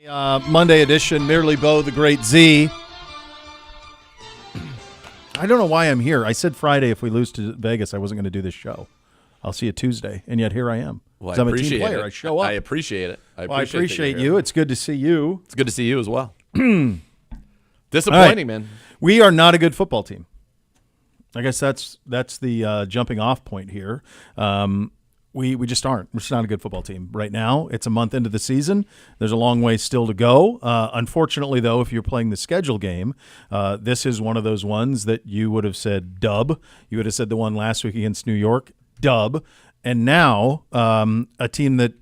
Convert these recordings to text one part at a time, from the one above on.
Monday edition, Merely Bo, the Great Z. I don't know why I'm here. I said Friday if we lose to Vegas, I wasn't going to do this show. I'll see you Tuesday, and yet here I am. Well, I'm a team player. it. I show up. I appreciate it. I appreciate you. It's good to see you. It's good to see you as well. Disappointing, man. We are not a good football team. I guess that's the jumping off point here. We just aren't. We're just not a good football team right now. It's a month into the season. There's a long way still to go. Unfortunately, though, if you're playing the schedule game, this is one of those ones that you would have said dub. You would have said the one last week against New York, dub. And now a team that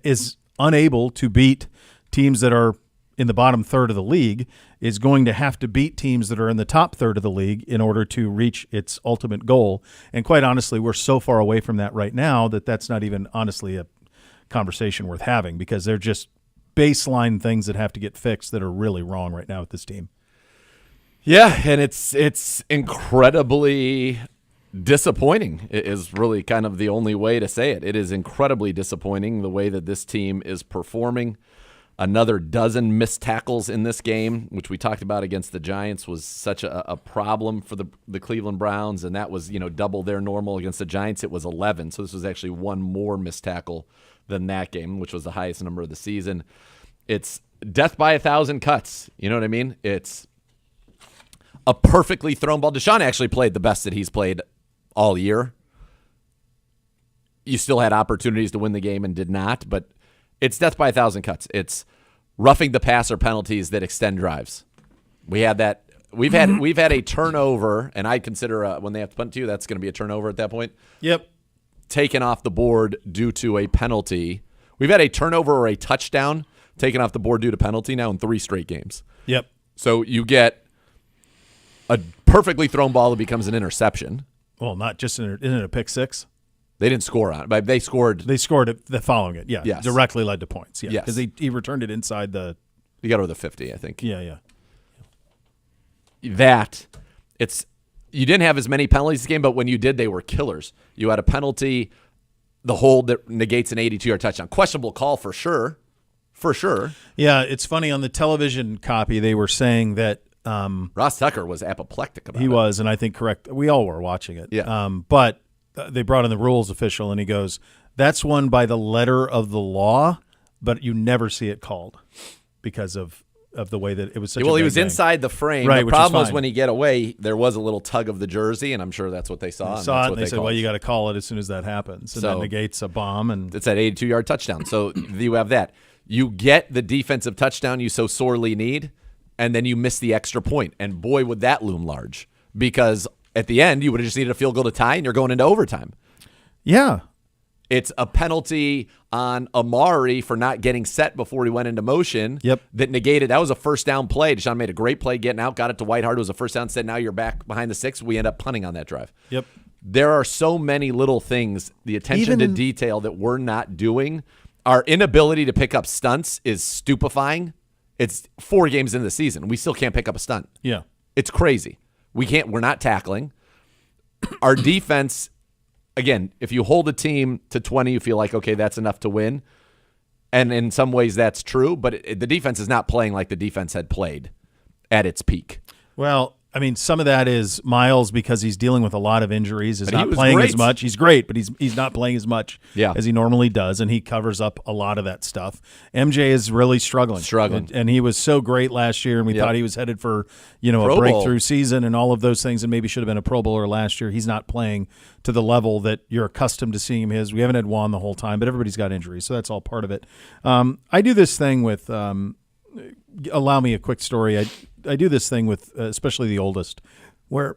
is unable to beat teams that are in the bottom third of the league is going to have to beat teams that are in the top third of the league in order to reach its ultimate goal. And quite honestly, we're so far away from that right now that that's not even honestly a conversation worth having, because they're just baseline things that have to get fixed that are really wrong right now with this team. Yeah, and it's incredibly disappointing is really kind of the only way to say it. It is incredibly disappointing the way that this team is performing. Another dozen missed tackles in this game, which we talked about against the Giants, was such a problem for the Cleveland Browns, and that was double their normal. Against the Giants, it was 11, so this was actually one more missed tackle than that game, which was the highest number of the season. It's death by 1,000 cuts. You know what I mean? It's a perfectly thrown ball. Deshaun actually played the best that he's played all year. You still had opportunities to win the game and did not, but it's death by 1,000 cuts. It's roughing the passer penalties that extend drives. We had that. We've had a turnover, and I consider when they have to punt to you, that's going to be a turnover at that point. Yep. Taken off the board due to a penalty. We've had a turnover or a touchdown taken off the board due to penalty now in 3 straight games. Yep. So you get a perfectly thrown ball that becomes an interception. Well, not just isn't it a pick six? They didn't score on it, but they scored. They scored it the following it. Yeah. Yes. Directly led to points. Yeah. Yes. Because he returned it inside the. You got over the 50, I think. Yeah. You didn't have as many penalties this game, but when you did, they were killers. You had a penalty, the hold that negates an 82-yard touchdown. Questionable call for sure. For sure. Yeah, it's funny. On the television copy, they were saying that Ross Tucker was apoplectic about it. He was, and I think correct. We all were watching it. Yeah. But they brought in the rules official, and he goes, that's one by the letter of the law, but you never see it called because of the way that it was such a he was bang. inside the frame. Right, the problem was when he get away, there was a little tug of the jersey, and I'm sure that's what they saw. They saw it, and they said, well, you got to call it as soon as that happens. And that negates a bomb. And it's that 82-yard touchdown. So you have that. You get the defensive touchdown you so sorely need, and then you miss the extra point. And boy, would that loom large, because at the end, you would have just needed a field goal to tie, and you're going into overtime. Yeah. It's a penalty on Amari for not getting set before he went into motion. Yep. That negated. That was a first down play. Deshaun made a great play getting out, got it to Whitehart. It was a first down. Said, now you're back behind the 6. We end up punting on that drive. Yep. There are so many little things, the attention to detail that we're not doing. Our inability to pick up stunts is stupefying. It's 4 games into the season. We still can't pick up a stunt. Yeah. It's crazy. We're not tackling. Our defense, again, if you hold a team to 20, you feel like, okay, that's enough to win. And in some ways that's true, but the defense is not playing like the defense had played at its peak. Well, I mean, some of that is Miles because he's dealing with a lot of injuries. He's not playing great. as much. He's great, but he's not playing as much as he normally does, and he covers up a lot of that stuff. MJ is really struggling. And he was so great last year, and we thought he was headed for a breakthrough season and all of those things, and maybe should have been a Pro Bowler last year. He's not playing to the level that you're accustomed to seeing him is. We haven't had Juan the whole time, but everybody's got injuries, so that's all part of it. I do this thing with allow me a quick story. I do this thing with especially the oldest where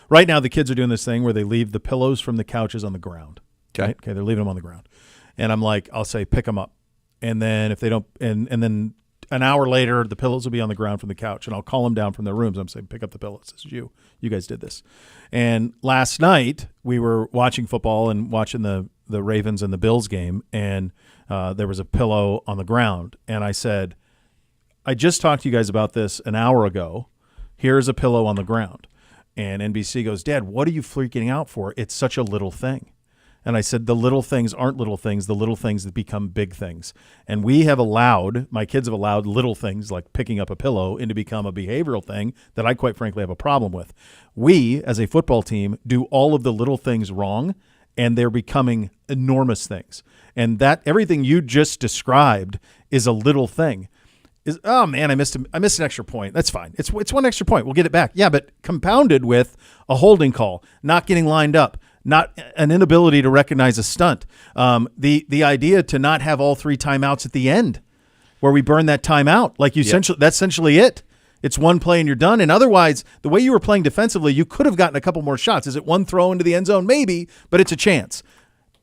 right now the kids are doing this thing where they leave the pillows from the couches on the ground. Okay, they're leaving them on the ground. And I'm like, I'll say, pick them up. And then if they don't, and then an hour later, the pillows will be on the ground from the couch, and I'll call them down from their rooms. I'm saying, pick up the pillows. This is you. You guys did this. And last night we were watching football and watching the Ravens and the Bills game, and there was a pillow on the ground. And I said, I just talked to you guys about this an hour ago. Here's a pillow on the ground. And NBC goes, Dad, what are you freaking out for? It's such a little thing. And I said, the little things aren't little things, the little things that become big things. And my kids have allowed little things like picking up a pillow into become a behavioral thing that I quite frankly have a problem with. We, as a football team, do all of the little things wrong, and they're becoming enormous things. And that everything you just described is a little thing. Oh man, I missed an extra point. That's fine. It's one extra point. We'll get it back. Yeah, but compounded with a holding call, not getting lined up, not an inability to recognize a stunt. The idea to not have all 3 timeouts at the end, where we burn that timeout, that's essentially it. It's one play and you're done. And otherwise, the way you were playing defensively, you could have gotten a couple more shots. Is it one throw into the end zone? Maybe, but it's a chance.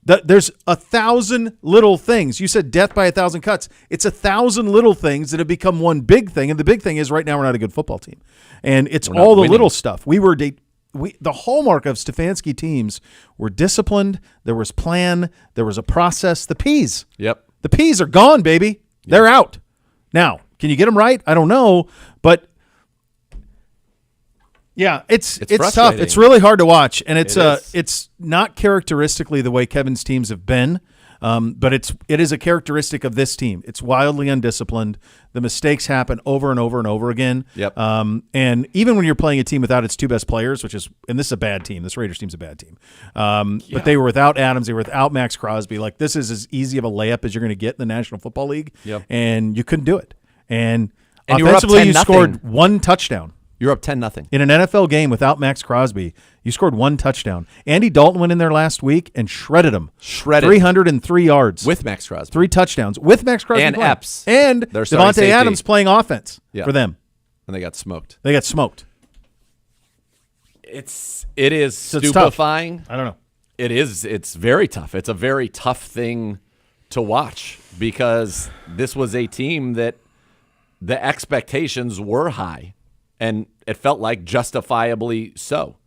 There's 1,000 little things. You said death by 1,000 cuts. It's 1,000 little things that have become one big thing. And the big thing is right now we're not a good football team. And it's all the little stuff. The hallmark of Stefanski teams were disciplined. There was plan. There was a process. The P's. Yep. The P's are gone, baby. They're out. Now, can you get them right? I don't know. But yeah, it's tough. It's really hard to watch, and it's not characteristically the way Kevin's teams have been, but it is a characteristic of this team. It's wildly undisciplined. The mistakes happen over and over and over again. Yep. And even when you're playing a team without its 2 best players, and this is a bad team. This Raiders team's a bad team. But they were without Adams. They were without Max Crosby. Like, this is as easy of a layup as you're going to get in the National Football League. Yep. And you couldn't do it. And offensively, you scored 1 touchdown. You're up 10-0. In an NFL game without Max Crosby, you scored 1 touchdown. Andy Dalton went in there last week and shredded him. 303 yards. With Max Crosby. 3 touchdowns. With Max Crosby and playing. Epps. And Devontae Adams playing offense for them. And they got smoked. It is stupefying. I don't know. It is. It's very tough. It's a very tough thing to watch because this was a team that the expectations were high. And it felt like justifiably so.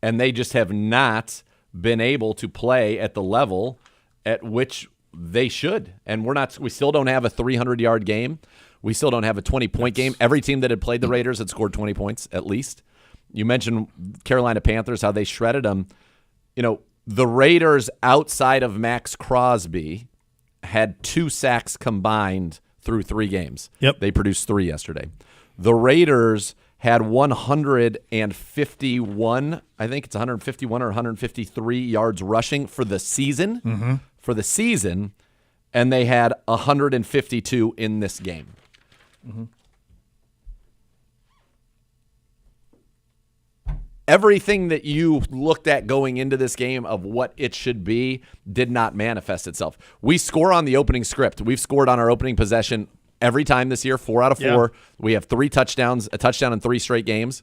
And they just have not been able to play at the level at which they should. And we still don't have a 300-yard game. We still don't have a 20-point game. Every team that had played the Raiders had scored 20 points at least. You mentioned Carolina Panthers, how they shredded them. The Raiders outside of Max Crosby had 2 sacks combined through 3 games. Yep. They produced 3 yesterday. The Raiders had 151, I think it's 151 or 153 yards rushing for the season. Mm-hmm. For the season, and they had 152 in this game. Mm-hmm. Everything that you looked at going into this game of what it should be did not manifest itself. We score on the opening script. We've scored on our opening possession every time this year, 4 out of 4. Yeah. We have 3 touchdowns, a touchdown in 3 straight games.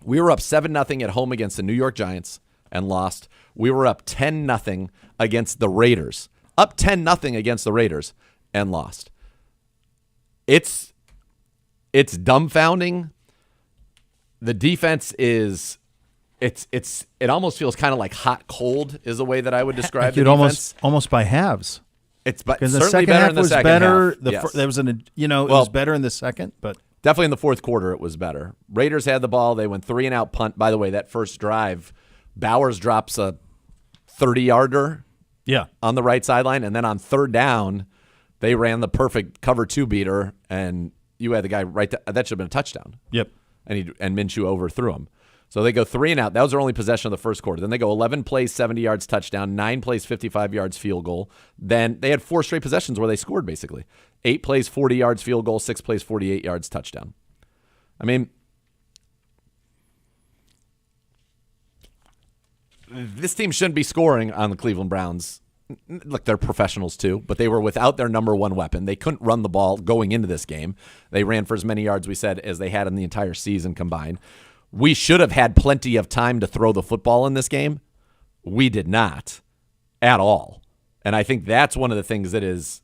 We were up 7-0 at home against the New York Giants and lost. We were up 10-0 against the Raiders. Up 10-0 against the Raiders and lost. It's dumbfounding. The defense is it almost feels kind of like hot cold is the way that I would describe the defense. Almost by halves. It's certainly the second better half in the was second better. Half. Yes. There was it was better in the second, but definitely in the fourth quarter it was better. Raiders had the ball. They went 3-and-out punt. By the way, that first drive, Bowers drops a 30-yarder on the right sideline, and then on 3rd down, they ran the perfect cover 2 beater, and you had the guy right there. That should have been a touchdown. Yep. And Minshew overthrew him. So they go 3-and-out. That was their only possession of the first quarter. Then they go 11 plays, 70 yards, touchdown, 9 plays, 55 yards, field goal. Then they had 4 straight possessions where they scored, basically. 8 plays, 40 yards, field goal, 6 plays, 48 yards, touchdown. I mean, this team shouldn't be scoring on the Cleveland Browns. Look, they're professionals too, but they were without their number 1 weapon. They couldn't run the ball going into this game. They ran for as many yards, we said, as they had in the entire season combined. We should have had plenty of time to throw the football in this game. We did not at all. And I think that's one of the things that is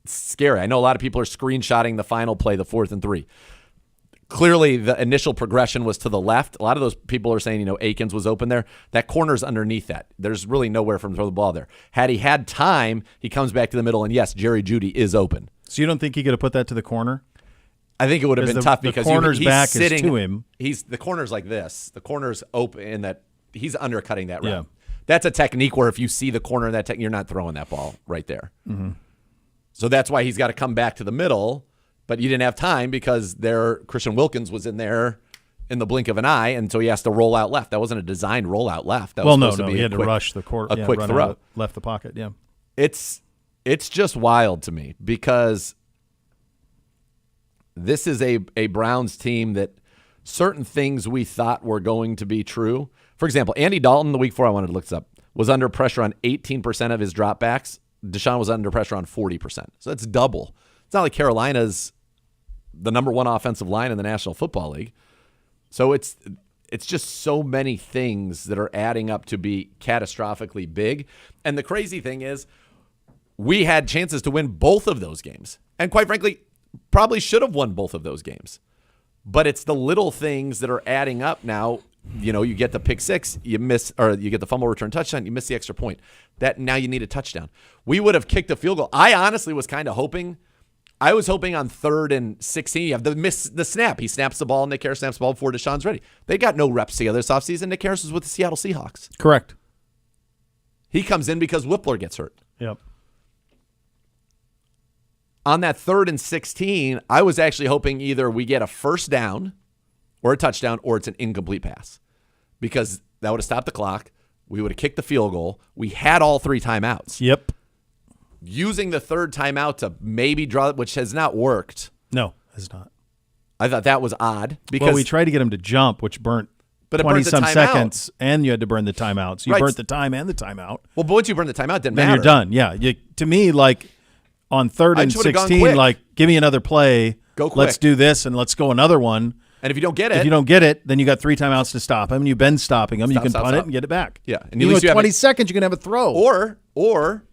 scary. I know a lot of people are screenshotting the final play, the 4th and 3. Clearly, the initial progression was to the left. A lot of those people are saying, Akins was open there. That corner's underneath that. There's really nowhere for him to throw the ball there. Had he had time, he comes back to the middle, and yes, Jerry Jeudy is open. So you don't think he could have put that to the corner? I think it would have been tough because the corner's he's back sitting is to him. The corner's like this. The corner's open in that he's undercutting that route. That's a technique where if you see the corner of that technique, you're not throwing that ball right there. So that's why he's got to come back to the middle, but you didn't have time because Christian Wilkins was in there in the blink of an eye, and so he has to roll out left. That wasn't a designed rollout left. That was supposed to be he had to rush the court, quick run throw. out, left the pocket. Yeah, it's just wild to me because this is a Browns team that certain things we thought were going to be true. For example, Andy Dalton, the week before I wanted to look this up, was under pressure on 18% of his dropbacks. Deshaun was under pressure on 40%. So that's double. It's not like Carolina's the number one offensive line in the National Football League. So it's just so many things that are adding up to be catastrophically big. And the crazy thing is we had chances to win both of those games. And quite frankly, probably should have won both of those games. But it's the little things that are adding up now. You know, you get the pick six, you miss, or you get the fumble return touchdown, you miss the extra point. That now you need a touchdown. We would have kicked a field goal. I honestly was kind of hoping. I was hoping on 3rd and 16, you have the snap. He snaps the ball, Nick Harris snaps the ball before Deshaun's ready. They got no reps together this offseason. Nick Harris was with the Seattle Seahawks. correct. He comes in because Whippler gets hurt. Yep. On that 3rd and 16, I was actually hoping either we get a first down or a touchdown or it's an incomplete pass because that would have stopped the clock. We would have kicked the field goal. We had all 3 timeouts. Yep. Using the 3rd timeout to maybe draw it, which has not worked. No, it's not. I thought that was odd because Well, we tried to get him to jump, which burnt but it burnt the 20-some timeout. seconds, and you had to burn the timeout. So you Right. burnt the time and the timeout. Well, but once you burn the timeout, it didn't Then matter. you're done. Yeah. To me, like on 3rd I and just would've gone 16, quick. like give me another play. Go quick. Let's do this and let's go another one. And if you don't get If it, you don't get it, then you got 3 timeouts to stop him, and you've been stopping him. You can Stop, punt stop. it and get it back. Yeah, and at Even least with you have 20 a- seconds, you can have a throw. or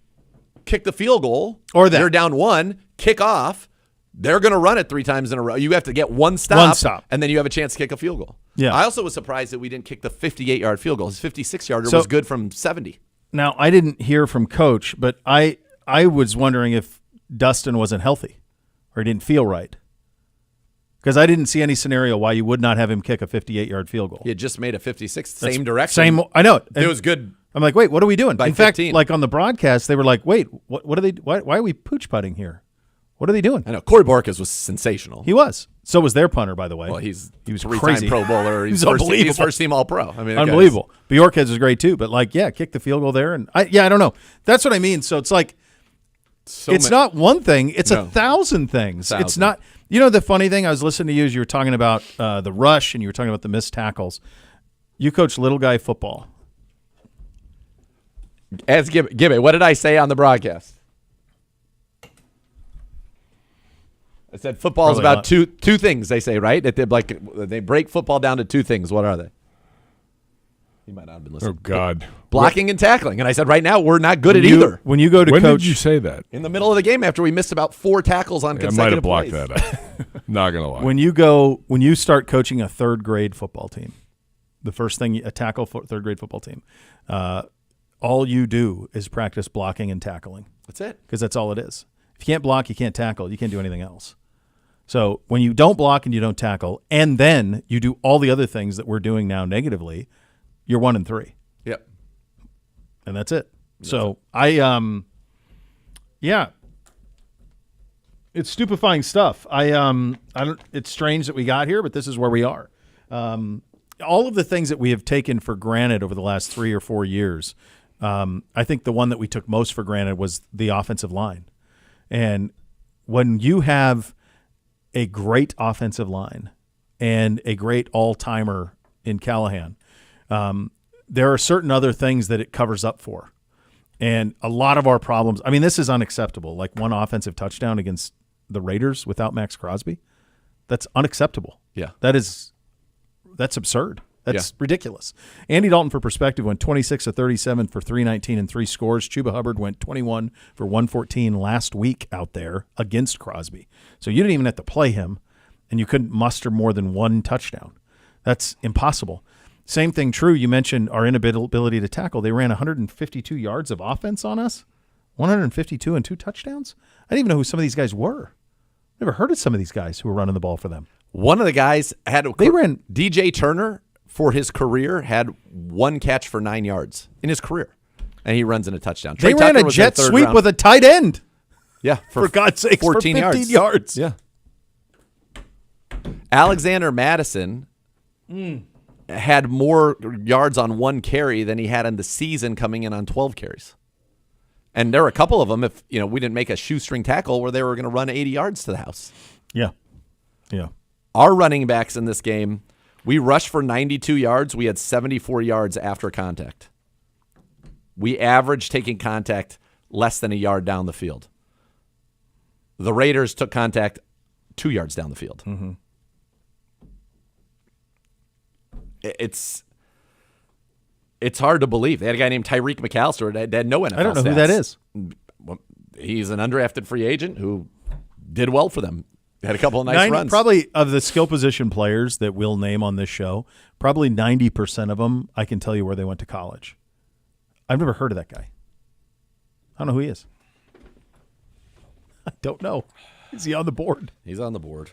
kick the field goal, Or that. you're down 1, kick off. They're going to run it 3 times in a row. You have to get one stop, and then you have a chance to kick a field goal. Yeah. I also was surprised that we didn't kick the 58-yard field goal. His 56-yarder So- was good from 70. Now, I didn't hear from Coach, but I was wondering if Dustin wasn't healthy or he didn't feel right. Because I didn't see any scenario why you would not have him kick a 58-yard field goal. He had just made a 56, same direction. I know. It was good. I'm like, wait, what are we doing? By In fact, 15. like on the broadcast, they were like, wait, what are they? Why are we pooch putting here? What are they doing? I know. Corey Borkes was sensational. He was. So was their punter, by the way. Well, he was 3-time crazy. Pro Bowler. He was He's unbelievable. first team All-Pro. I mean, that Unbelievable. Bjorkhead was great too, but like, yeah, kick the field goal there, and I don't know. That's what I mean. So it's like, it's not one thing; it's 1,000 things. It's not. You know, the funny thing, I was listening to you as you were talking about the rush, and you were talking about the missed tackles. You coach little guy football. Ask Gibby, what did I say on the broadcast? I said football is about two things. They say, right? That they break football down to 2 things. What are they? He might not have been listening. Oh God, blocking and tackling. And I said, right now we're not good at either. When you go to when coach, did you say that? In the middle of the game, after we missed about 4 tackles on I might consecutive have blocked plays. that out. Not gonna lie. when you start coaching a 3rd grade football team, the first thing a 3rd grade football team, all you do is practice blocking and tackling. That's it. Because that's all it is. If you can't block, you can't tackle. You can't do anything else. So when you don't block and you don't tackle, and then you do all the other things that we're doing now negatively, you're 1-3. Yep. And that's it. So it's stupefying stuff. It's strange that we got here, but this is where we are. All of the things that we have taken for granted over the last 3 or 4 years, I think the one that we took most for granted was the offensive line. And when you have a great offensive line and a great all-timer in Callahan, there are certain other things that it covers up for. And a lot of our problems, I mean, this is unacceptable. Like one offensive touchdown against the Raiders without Max Crosby, that's unacceptable. Yeah. That's absurd. That's ridiculous. Andy Dalton, for perspective, went 26 of 37 for 319 and 3 scores. Chuba Hubbard went 21 for 114 last week out there against Crosby. So you didn't even have to play him, and you couldn't muster more than 1 touchdown. That's impossible. Same thing true. You mentioned our inability to tackle. They ran 152 yards of offense on us, 152 and 2 touchdowns. I didn't even know who some of these guys were. Never heard of some of these guys who were running the ball for them. One of the guys ran DJ Turner for his career had one catch for 9 yards in his career, and he runs in a touchdown. They ran a jet sweep with a tight end. Yeah, for God's sake, 14 for 15 yards. Yeah. Alexander Madison had more yards on one carry than he had in the season coming in on 12 carries. And there were a couple of them, if we didn't make a shoestring tackle, where they were going to run 80 yards to the house. Yeah. Yeah. Our running backs in this game, we rushed for 92 yards. We had 74 yards after contact. We averaged taking contact less than a yard down the field. The Raiders took contact 2 yards down the field. Mm-hmm. It's hard to believe. They had a guy named Tyreek McAllister that had no NFL I don't know stats. who that is. Well, he's an undrafted free agent who did well for them. Had a couple of nice runs. Probably of the skill position players that we'll name on this show, probably 90% of them, I can tell you where they went to college. I've never heard of that guy. I don't know who he is. I don't know. Is he on the board? He's on the board.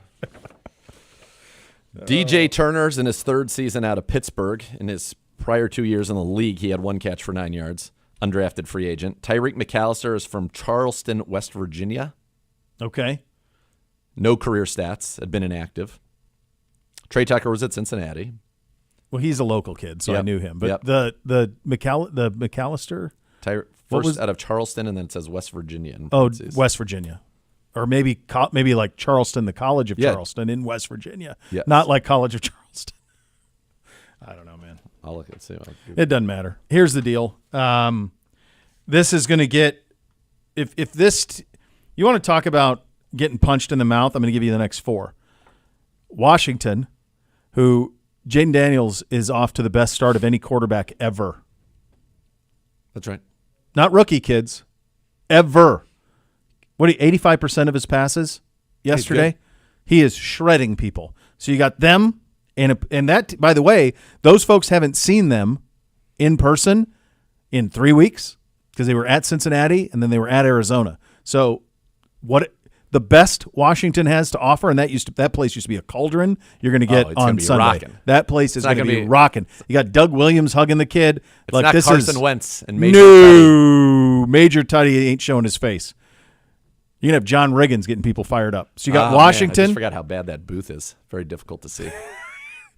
DJ Turner's in his third season out of Pittsburgh. In his prior 2 years in the league, he had one catch for 9 yards. Undrafted free agent. Tyreek McAllister is from Charleston, West Virginia. Okay. No career stats. Had been inactive. Trey Tucker was at Cincinnati. Well, he's a local kid, so I knew him. But the McAllister? First out of Charleston, and then it says West Virginia. West Virginia. Or maybe like Charleston, the College of Charleston in West Virginia. Yes. Not like College of Charleston. I don't know, man. I'll look and see. It doesn't matter. Here's the deal. This is going to get – if this – you want to talk about getting punched in the mouth, I'm going to give you the next four. Washington, who Jaden Daniels is off to the best start of any quarterback ever. That's right. Not rookie kids. Ever. 85% of his passes yesterday? He is shredding people. So you got them, and that, by the way, those folks haven't seen them in person in 3 weeks because they were at Cincinnati and then they were at Arizona. So what the best Washington has to offer, and that place used to be a cauldron, you're going to get on Sunday. Rocking. That place is going to be rocking. You got Doug Williams hugging the kid. It's like, not Carson Wentz and Major Tutty. Major Tutty ain't showing his face. You're going to have John Riggins getting people fired up. So you got Washington. Man, I just forgot how bad that booth is. Very difficult to see.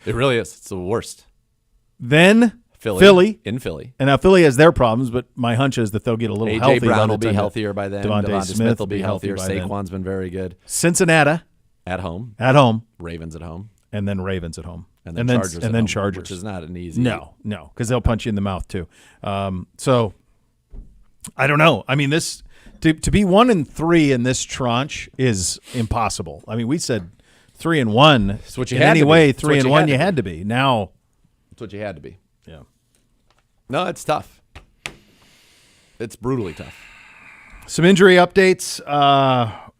It really is. It's the worst. Then Philly. In Philly. And now Philly has their problems, but my hunch is that they'll get a little A.J. healthy. Brown will be healthier by then. Devontae Smith will be healthier. by then. Saquon's been very good. Cincinnati. At home. Ravens at home. And then Ravens at home. And then Chargers at home, Chargers. which is not an easy. No, because they'll punch you in the mouth too. So I don't know. I mean, this to be 1-3 in this tranche is impossible. I mean, we said 3-1. That's what you in had any to be. way. That's what 3-1, you had to be. Now that's what you had to be. Yeah. No, it's tough. It's brutally tough. Some injury updates.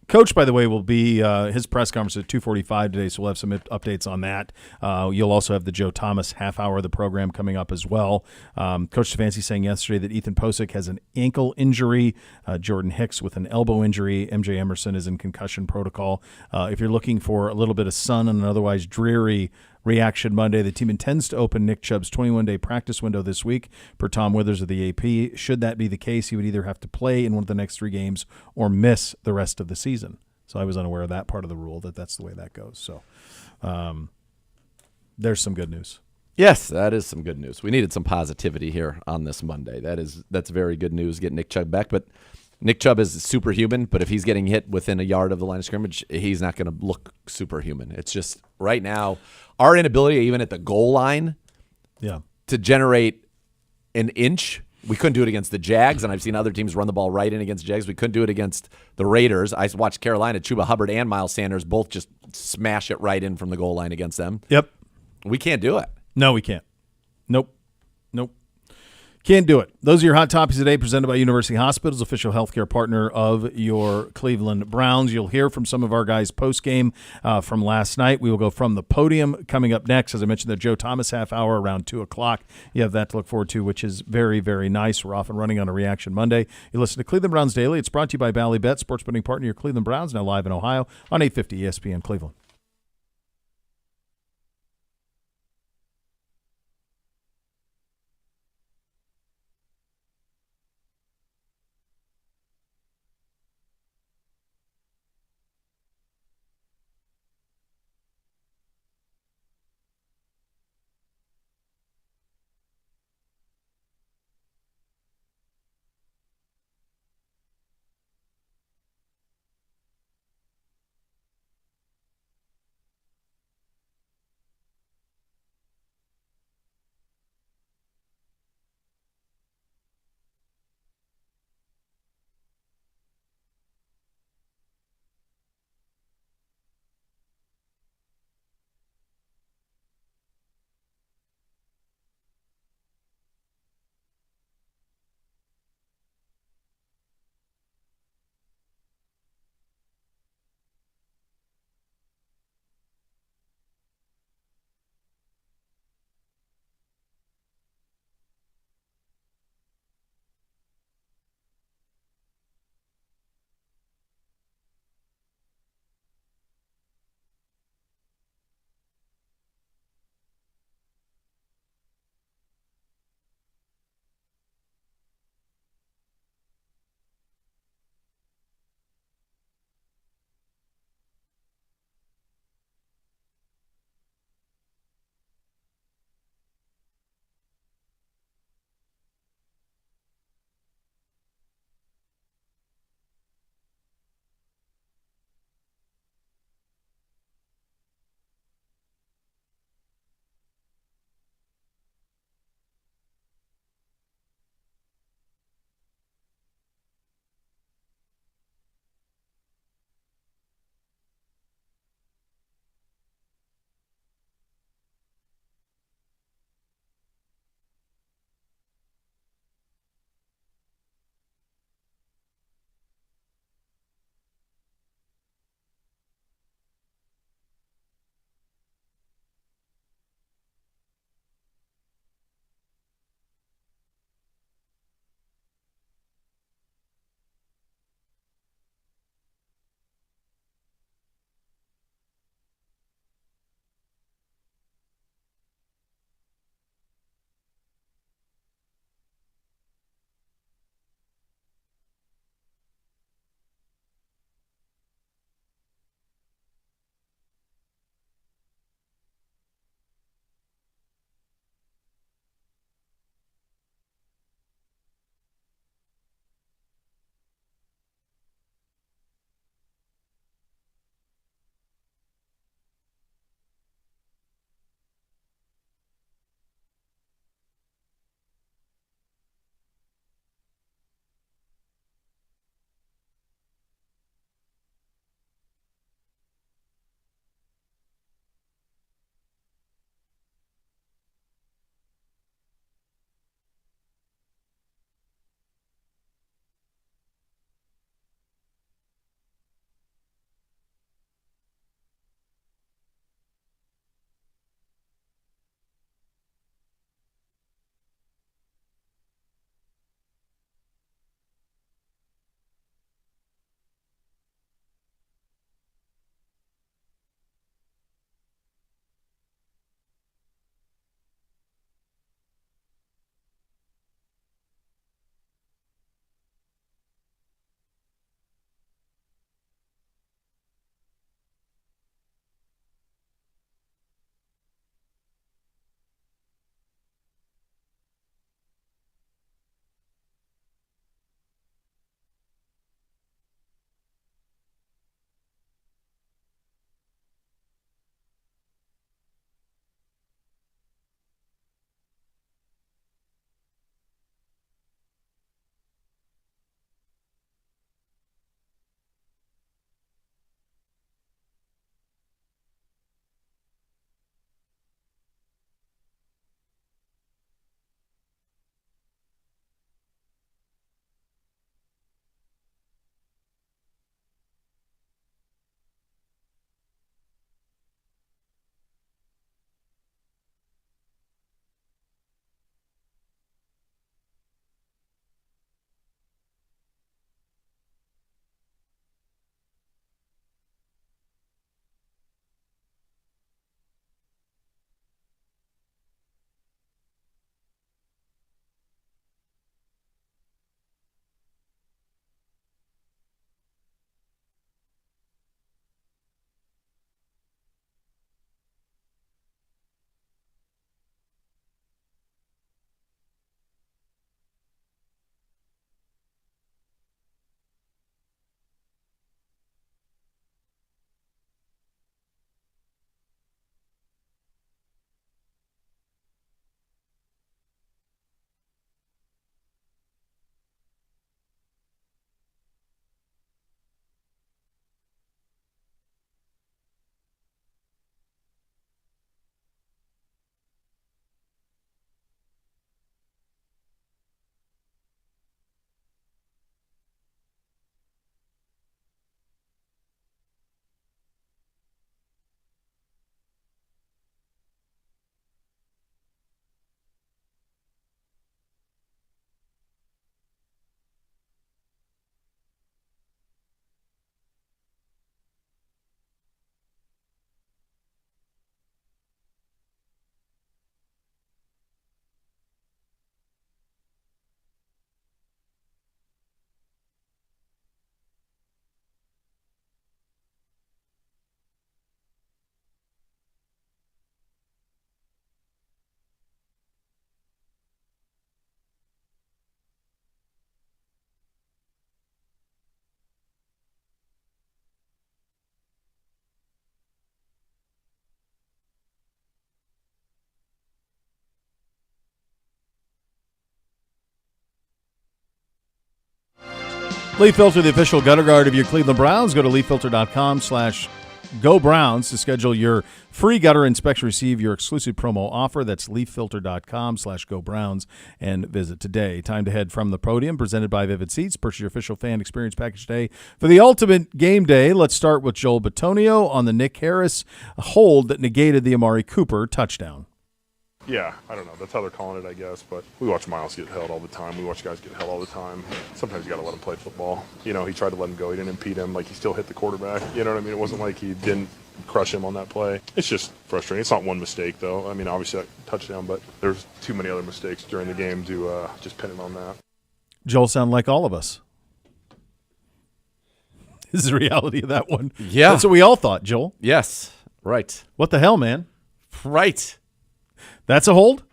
Coach, by the way, will be his press conference at 2:45 today, so we'll have some updates on that. You'll also have the Joe Thomas half hour of the program coming up as well. Coach Stefanski saying yesterday that Ethan Posick has an ankle injury, Jordan Hicks with an elbow injury, MJ Emerson is in concussion protocol. If you're looking for a little bit of sun on an otherwise dreary Reaction Monday, the team intends to open Nick Chubb's 21-day practice window this week, per Tom Withers of the AP. Should that be the case, he would either have to play in one of the next 3 games or miss the rest of the season. So I was unaware of that part of the rule, that's the way that goes. So there's some good news. Yes, that is some good news. We needed some positivity here on this Monday. That's very good news, getting Nick Chubb back. But Nick Chubb is superhuman, but if he's getting hit within a yard of the line of scrimmage, he's not going to look superhuman. It's just right now our inability, even at the goal line, to generate an inch. We couldn't do it against the Jags, and I've seen other teams run the ball right in against Jags. We couldn't do it against the Raiders. I watched Carolina, Chuba Hubbard and Miles Sanders both just smash it right in from the goal line against them. Yep. We can't do it. No, we can't. Nope. Can't do it. Those are your hot topics today, presented by University Hospitals, official healthcare partner of your Cleveland Browns. You'll hear from some of our guys post-game from last night. We will go from the podium coming up next. As I mentioned, the Joe Thomas half hour around 2 o'clock. You have that to look forward to, which is very, very nice. We're off and running on a Reaction Monday. You listen to Cleveland Browns Daily. It's brought to you by Ballybet, sports betting partner of your Cleveland Browns, now live in Ohio on 850 ESPN Cleveland. Leaf Filter, the official gutter guard of your Cleveland Browns. Go to leaffilter.com/Go Browns to schedule your free gutter inspection. Receive your exclusive promo offer. That's leaffilter.com/Go Browns and visit today. Time to head from the podium, presented by Vivid Seats. Purchase your official fan experience package today for the ultimate game day. Let's start with Joel Bitonio on the Nick Harris hold that negated the Amari Cooper touchdown. Yeah, I don't know. That's how they're calling it, I guess. But we watch Miles get held all the time. We watch guys get held all the time. Sometimes you got to let him play football. He tried to let him go. He didn't impede him. Like, he still hit the quarterback. You know what I mean? It wasn't like he didn't crush him on that play. It's just frustrating. It's not one mistake, though. I mean, obviously that touchdown, but there's too many other mistakes during the game to just pin it on that. Joel sound like all of us. This is the reality of that one. Yeah. That's what we all thought, Joel. Yes. Right. What the hell, man? Right. That's a hold?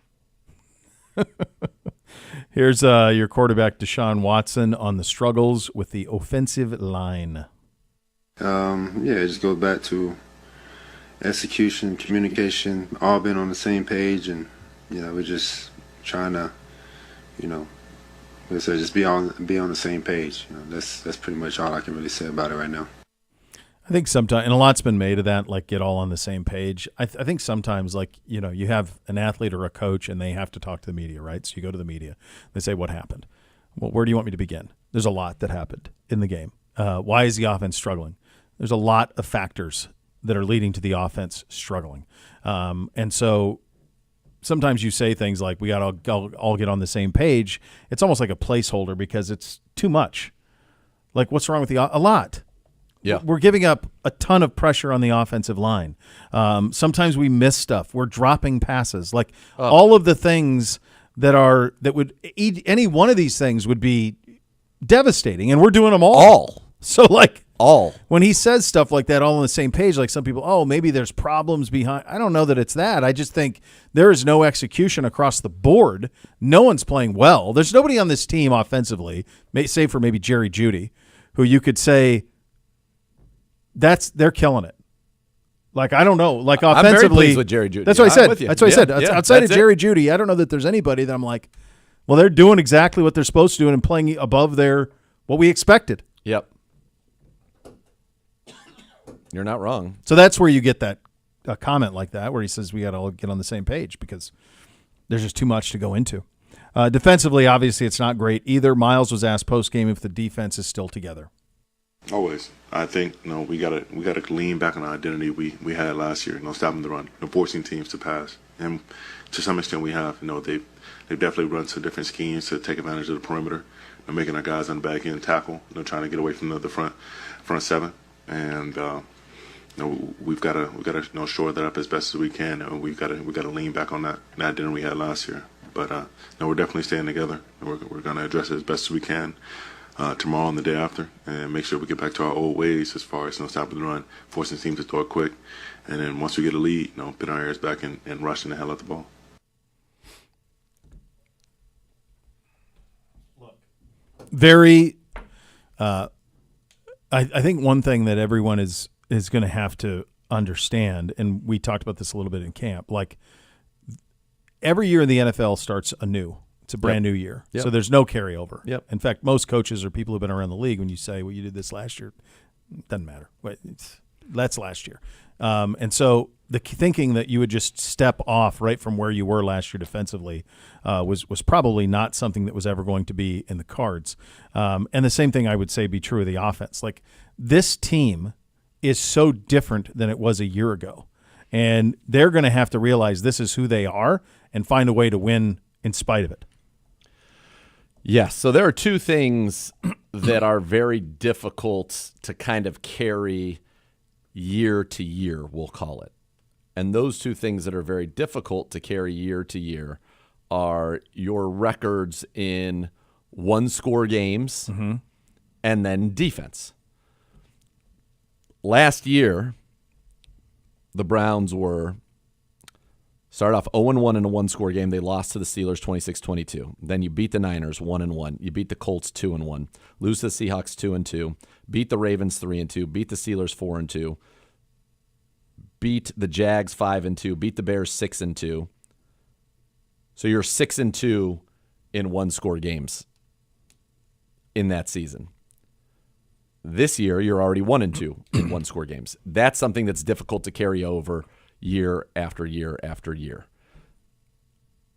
Here's your quarterback, Deshaun Watson, on the struggles with the offensive line. It just goes back to execution, communication, all been on the same page, and we're just trying to, just be on the ssame page. That's pretty much all I can really say about it right now. I think sometimes, and a lot's been made of that, like get all on the same page. I think sometimes, like, you have an athlete or a coach and they have to talk to the media, right? So you go to the media. They say, what happened? Well, where do you want me to begin? There's a lot that happened in the game. Why is the offense struggling? There's a lot of factors that are leading to the offense struggling. And so sometimes you say things like, we got to all get on the same page. It's almost like a placeholder because it's too much. Like, what's wrong with a lot? Yeah. We're giving up a ton of pressure on the offensive line. Sometimes we miss stuff. We're dropping passes. Like all of the things that would any one of these things would be devastating, and we're doing them all. So when he says stuff like that, all on the same page, like some people, maybe there's problems behind. I don't know that it's that. I just think there is no execution across the board. No one's playing well. There's nobody on this team offensively, save for maybe Jerry Jeudy, who you could say they're killing it. Like, I don't know. Like, offensively, I'm very pleased with Jerry Jeudy. That's what I said. That's what I said. Outside of Jerry Jeudy, I don't know that there's anybody that I'm like, well, they're doing exactly what they're supposed to do and playing above what we expected. Yep. You're not wrong. So that's where you get that comment like that, where he says we got to all get on the same page because there's just too much to go into. Defensively, obviously, it's not great either. Miles was asked post-game if the defense is still together. Always. I think we gotta lean back on the identity we had last year. Stopping the run, forcing teams to pass, and to some extent we have. They've definitely run some different schemes to take advantage of the perimeter, making our guys on the back end tackle, trying to get away from the front seven, and we've got to shore that up as best as we can, and we've got to lean back on that identity we had last year. But we're definitely staying together, and we're going to address it as best as we can. Tomorrow and the day after, and make sure we get back to our old ways as far as stopping the run, forcing teams to throw it quick, and then once we get a lead, put our ears back and rushing the hell out the ball. Very, I think one thing that everyone is going to have to understand, and we talked about this a little bit in camp, like every year in the NFL starts anew. It's a brand new year. Yep. So there's no carryover. Yep. In fact, most coaches or people who've been around the league, when you say, well, you did this last year, it doesn't matter. That's last year. And so the thinking that you would just step off right from where you were last year defensively was probably not something that was ever going to be in the cards. And the same thing I would say be true of the offense. Like, this team is so different than it was a year ago. And they're going to have to realize this is who they are and find a way to win in spite of it. Yes. So there are two things that are very difficult to kind of carry year to year, we'll call it. And those two things that are very difficult to carry year to year are your records in one-score games and then defense. Last year, the Browns started off 0-1 in a one-score game. They lost to the Steelers 26-22. Then you beat the Niners 1-1. You beat the Colts 2-1. Lose to the Seahawks 2-2. Beat the Ravens 3-2. Beat the Steelers 4-2. Beat the Jags 5-2. Beat the Bears 6-2. So you're 6-2 in one-score games in that season. This year, you're already 1-2 in one-score games. That's something that's difficult to carry over year after year after year.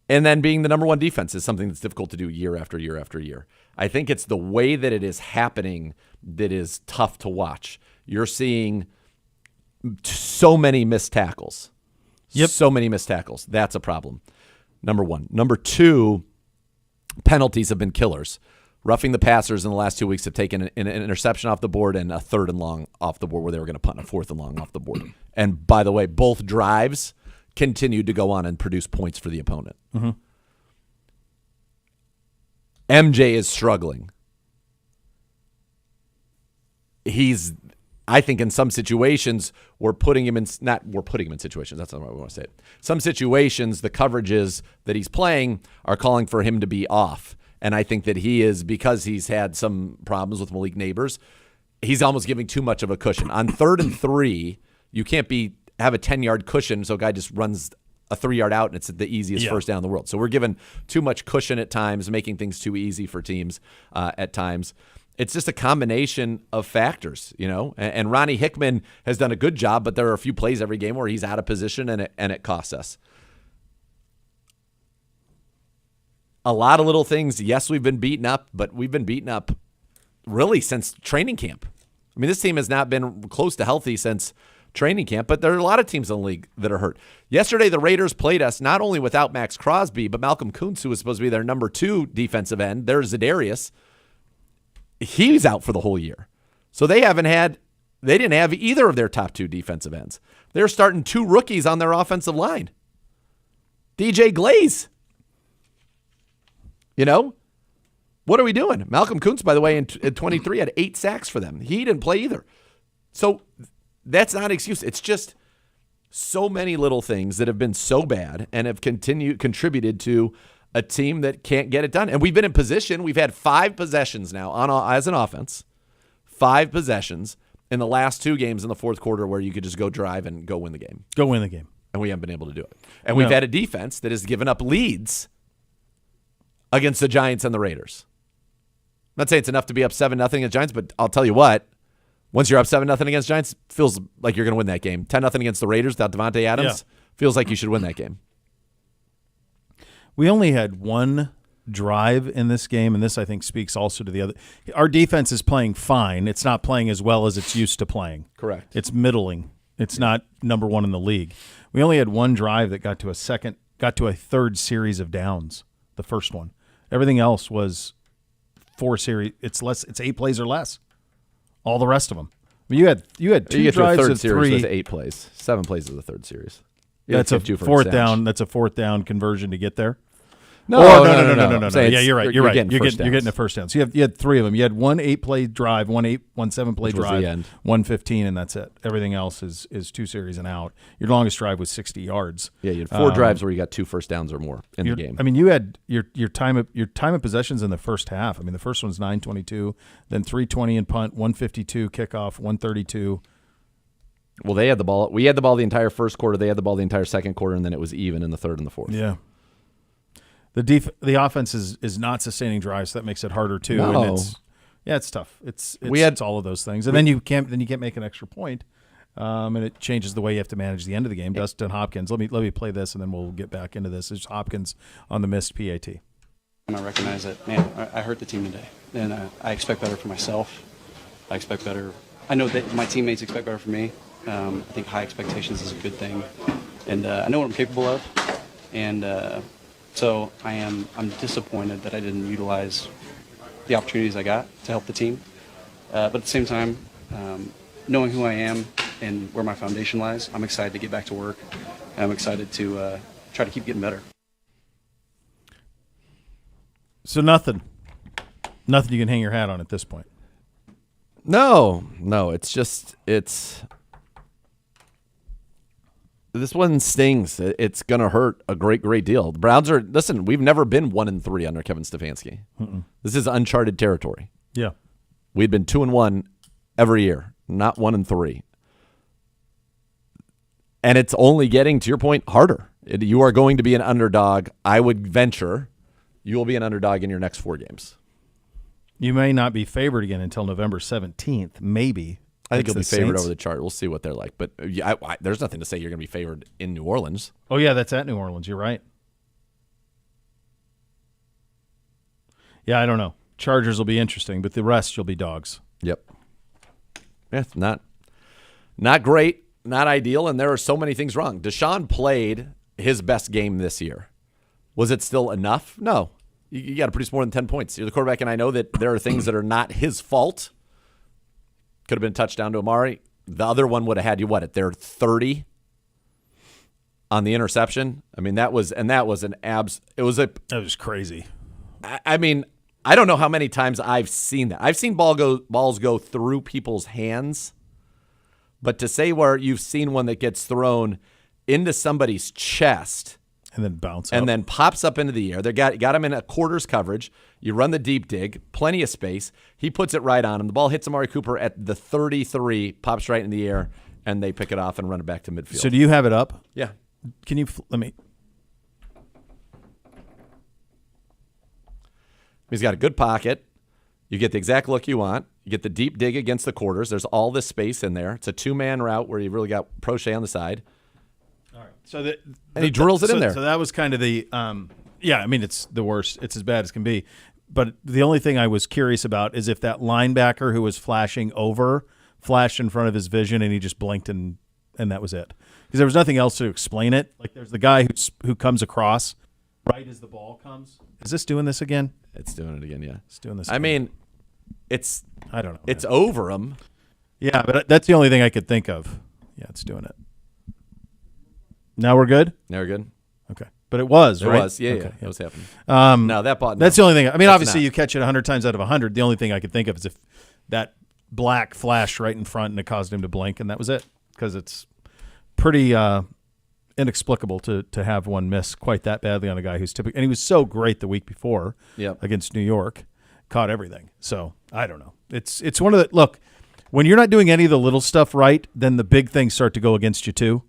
And then being the number one defense is something that's difficult to do year after year after year. I think it's the way that it is happening that is tough to watch. You're seeing so many missed tackles. Yep. So many missed tackles. That's a problem. Number one. Number two, penalties have been killers. Roughing the passers in the last 2 weeks have taken an interception off the board and a 3rd and long off the board where they were going to punt, a 4th and long off the board. And by the way, both drives continued to go on and produce points for the opponent. Mm-hmm. MJ is struggling. I think in some situations, we're putting him in situations. That's not what we want to say. Some situations, the coverages that he's playing are calling for him to be off. And I think that he is, because he's had some problems with Malik Neighbors, he's almost giving too much of a cushion. On 3rd and 3, you can't have a 10-yard cushion, so a guy just runs a 3-yard out, and it's the easiest first down in the world. So we're giving too much cushion at times, making things too easy for teams at times. It's just a combination of factors, And Ronnie Hickman has done a good job, but there are a few plays every game where he's out of position, and it costs us. A lot of little things. Yes, we've been beaten up, but we've been beaten up really since training camp. I mean, this team has not been close to healthy since training camp, but there are a lot of teams in the league that are hurt. Yesterday, the Raiders played us not only without Max Crosby, but Malcolm Kuntz, who was supposed to be their number 2 defensive end. There's Za'Darius. He's out for the whole year. So they didn't have either of their top 2 defensive ends. They're starting 2 rookies on their offensive line. DJ Glaze. What are we doing? Malcolm Kuntz, by the way, in 23 had 8 sacks for them. He didn't play either. So that's not an excuse. It's just so many little things that have been so bad and have contributed to a team that can't get it done. And we've been in position. We've had 5 possessions now as an offense, 5 possessions in the last 2 games in the fourth quarter where you could just go drive and go win the game. Go win the game. And we haven't been able to do it. And we've had a defense that has given up leads against the Giants and the Raiders. I'm not saying it's enough to be up 7-0 against Giants, but I'll tell you what, once you're up 7-0 against Giants, feels like you're going to win that game. 10-0 against the Raiders without Devontae Adams, feels like you should win that game. We only had one drive in this game, and this, I think, speaks also to the other. Our defense is playing fine. It's not playing as well as it's used to playing. Correct. It's middling. It's not number 1 in the league. We only had one drive that got to a 3rd series of downs, the first one. Everything else was 4 series. It's 8 plays or less. All the rest of them. I mean, you had 2 drives third of series 3. With 8 plays. 7 plays of the third series. That's a 4th down. That's a 4th down conversion to get there. No. Yeah, you're right. You're getting a first down. So you had 3 of them. You had one 8-play drive, one 7-play drive, one 15, and that's it. Everything else is 2 series and out. Your longest drive was 60 yards. Yeah, you had 4 drives where you got 2 first downs or more in the game. I mean, you had your time of possessions in the first half. I mean, the first one's 9:22, then 3:20 in punt, 1:52 kickoff, 1:32. Well, they had the ball. We had the ball the entire first quarter. They had the ball the entire second quarter, and then it was even in the third and the fourth. Yeah. The offense is not sustaining drives, so that makes it harder too. No. And it's tough. It's all of those things, and then you can't make an extra point, and it changes the way you have to manage the end of the game. Dustin Hopkins, let me play this, and then we'll get back into this. It's Hopkins on the missed PAT. And I recognize that, man, I hurt the team today, and I expect better for myself. I expect better. I know that my teammates expect better from me. I think high expectations is a good thing, and I know what I'm capable of, and. So I'm disappointed that I didn't utilize the opportunities I got to help the team. But at the same time, knowing who I am and where my foundation lies, I'm excited to get back to work. I'm excited to try to keep getting better. So nothing you can hang your hat on at this point. No, it's this one stings. It's going to hurt a great deal. The Browns we've never been 1-3 under Kevin Stefanski. Mm-mm. This is uncharted territory. Yeah. We've been 2-1 every year, not 1-3. And it's only getting, to your point, harder. You are going to be an underdog. I would venture you will be an underdog in your next 4 games. You may not be favored again until November 17th, maybe. I think Against you'll be the favored Saints. over the chart. We'll see what they're like. But yeah, there's nothing to say you're going to be favored in New Orleans. Oh, yeah, that's at New Orleans. You're right. Yeah, I don't know. Chargers will be interesting, but the rest you'll be dogs. Yep. Yeah, it's not great, not ideal, and there are so many things wrong. Deshaun played his best game this year. Was it still enough? No. You got to produce more than 10 points. You're the quarterback, and I know that there are things that are not his fault. Could have been a touchdown to Amari. The other one would have had you, at their 30 on the interception? I mean, that was That was crazy. I mean, I don't know how many times I've seen that. I've seen balls go through people's hands, but to say where you've seen one that gets thrown into somebody's chest And then bounce and up. then pops up into the air. They got him in a quarters coverage. You run the deep dig, plenty of space. He puts it right on him. The ball hits Amari Cooper at the 33, pops right in the air, and they pick it off and run it back to midfield. So do you have it up? Yeah. Can you let me? He's got a good pocket. You get the exact look you want. You get the deep dig against the quarters. There's all this space in there. It's a two-man route where you really got Prochet on the side. All right. So And he drills it in there. So that was kind of the yeah, I mean it's the worst. It's as bad as can be. But the only thing I was curious about is if that linebacker who was flashing over flashed in front of his vision and he just blinked and that was it. Because there was nothing else to explain it. Like there's the guy who comes across right as the ball comes. Is this doing this again? It's doing it again, yeah. It's doing this. I again. mean, I don't know. it's man. over him. Yeah, but that's the only thing I could think of. Yeah, it's doing it. Now we're good? Never good. Okay. But it was, It right? was, yeah, Okay, yeah. It was happening. Um, No, that ball. No. That's the only thing. I mean, That's obviously, not. you catch it 100 times out of 100. The only thing I could think of is if that black flashed right in front and it caused him to blink, and that was it. Because it's pretty inexplicable to have one miss quite that badly on a guy who's typically – and he was so great the week before Yep. against New York. Caught everything. So, I don't know. It's one of the – look, when you're not doing any of the little stuff right, then the big things start to go against you too.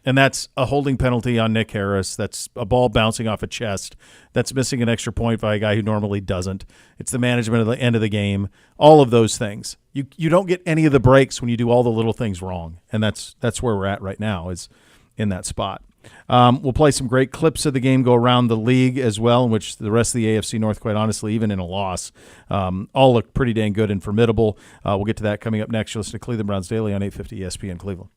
And that's a holding penalty on Nick Harris. That's a ball bouncing off a chest. That's missing an extra point by a guy who normally doesn't. It's the management of the end of the game. All of those things. You don't get any of the breaks when you do all the little things wrong. And that's where we're at right now, is in that spot. We'll play some great clips of the game, go around the league as well, in which the rest of the AFC North, quite honestly, even in a loss, all look pretty dang good and formidable. We'll get to that coming up next. You're listening to Cleveland Browns Daily on 850 ESPN Cleveland.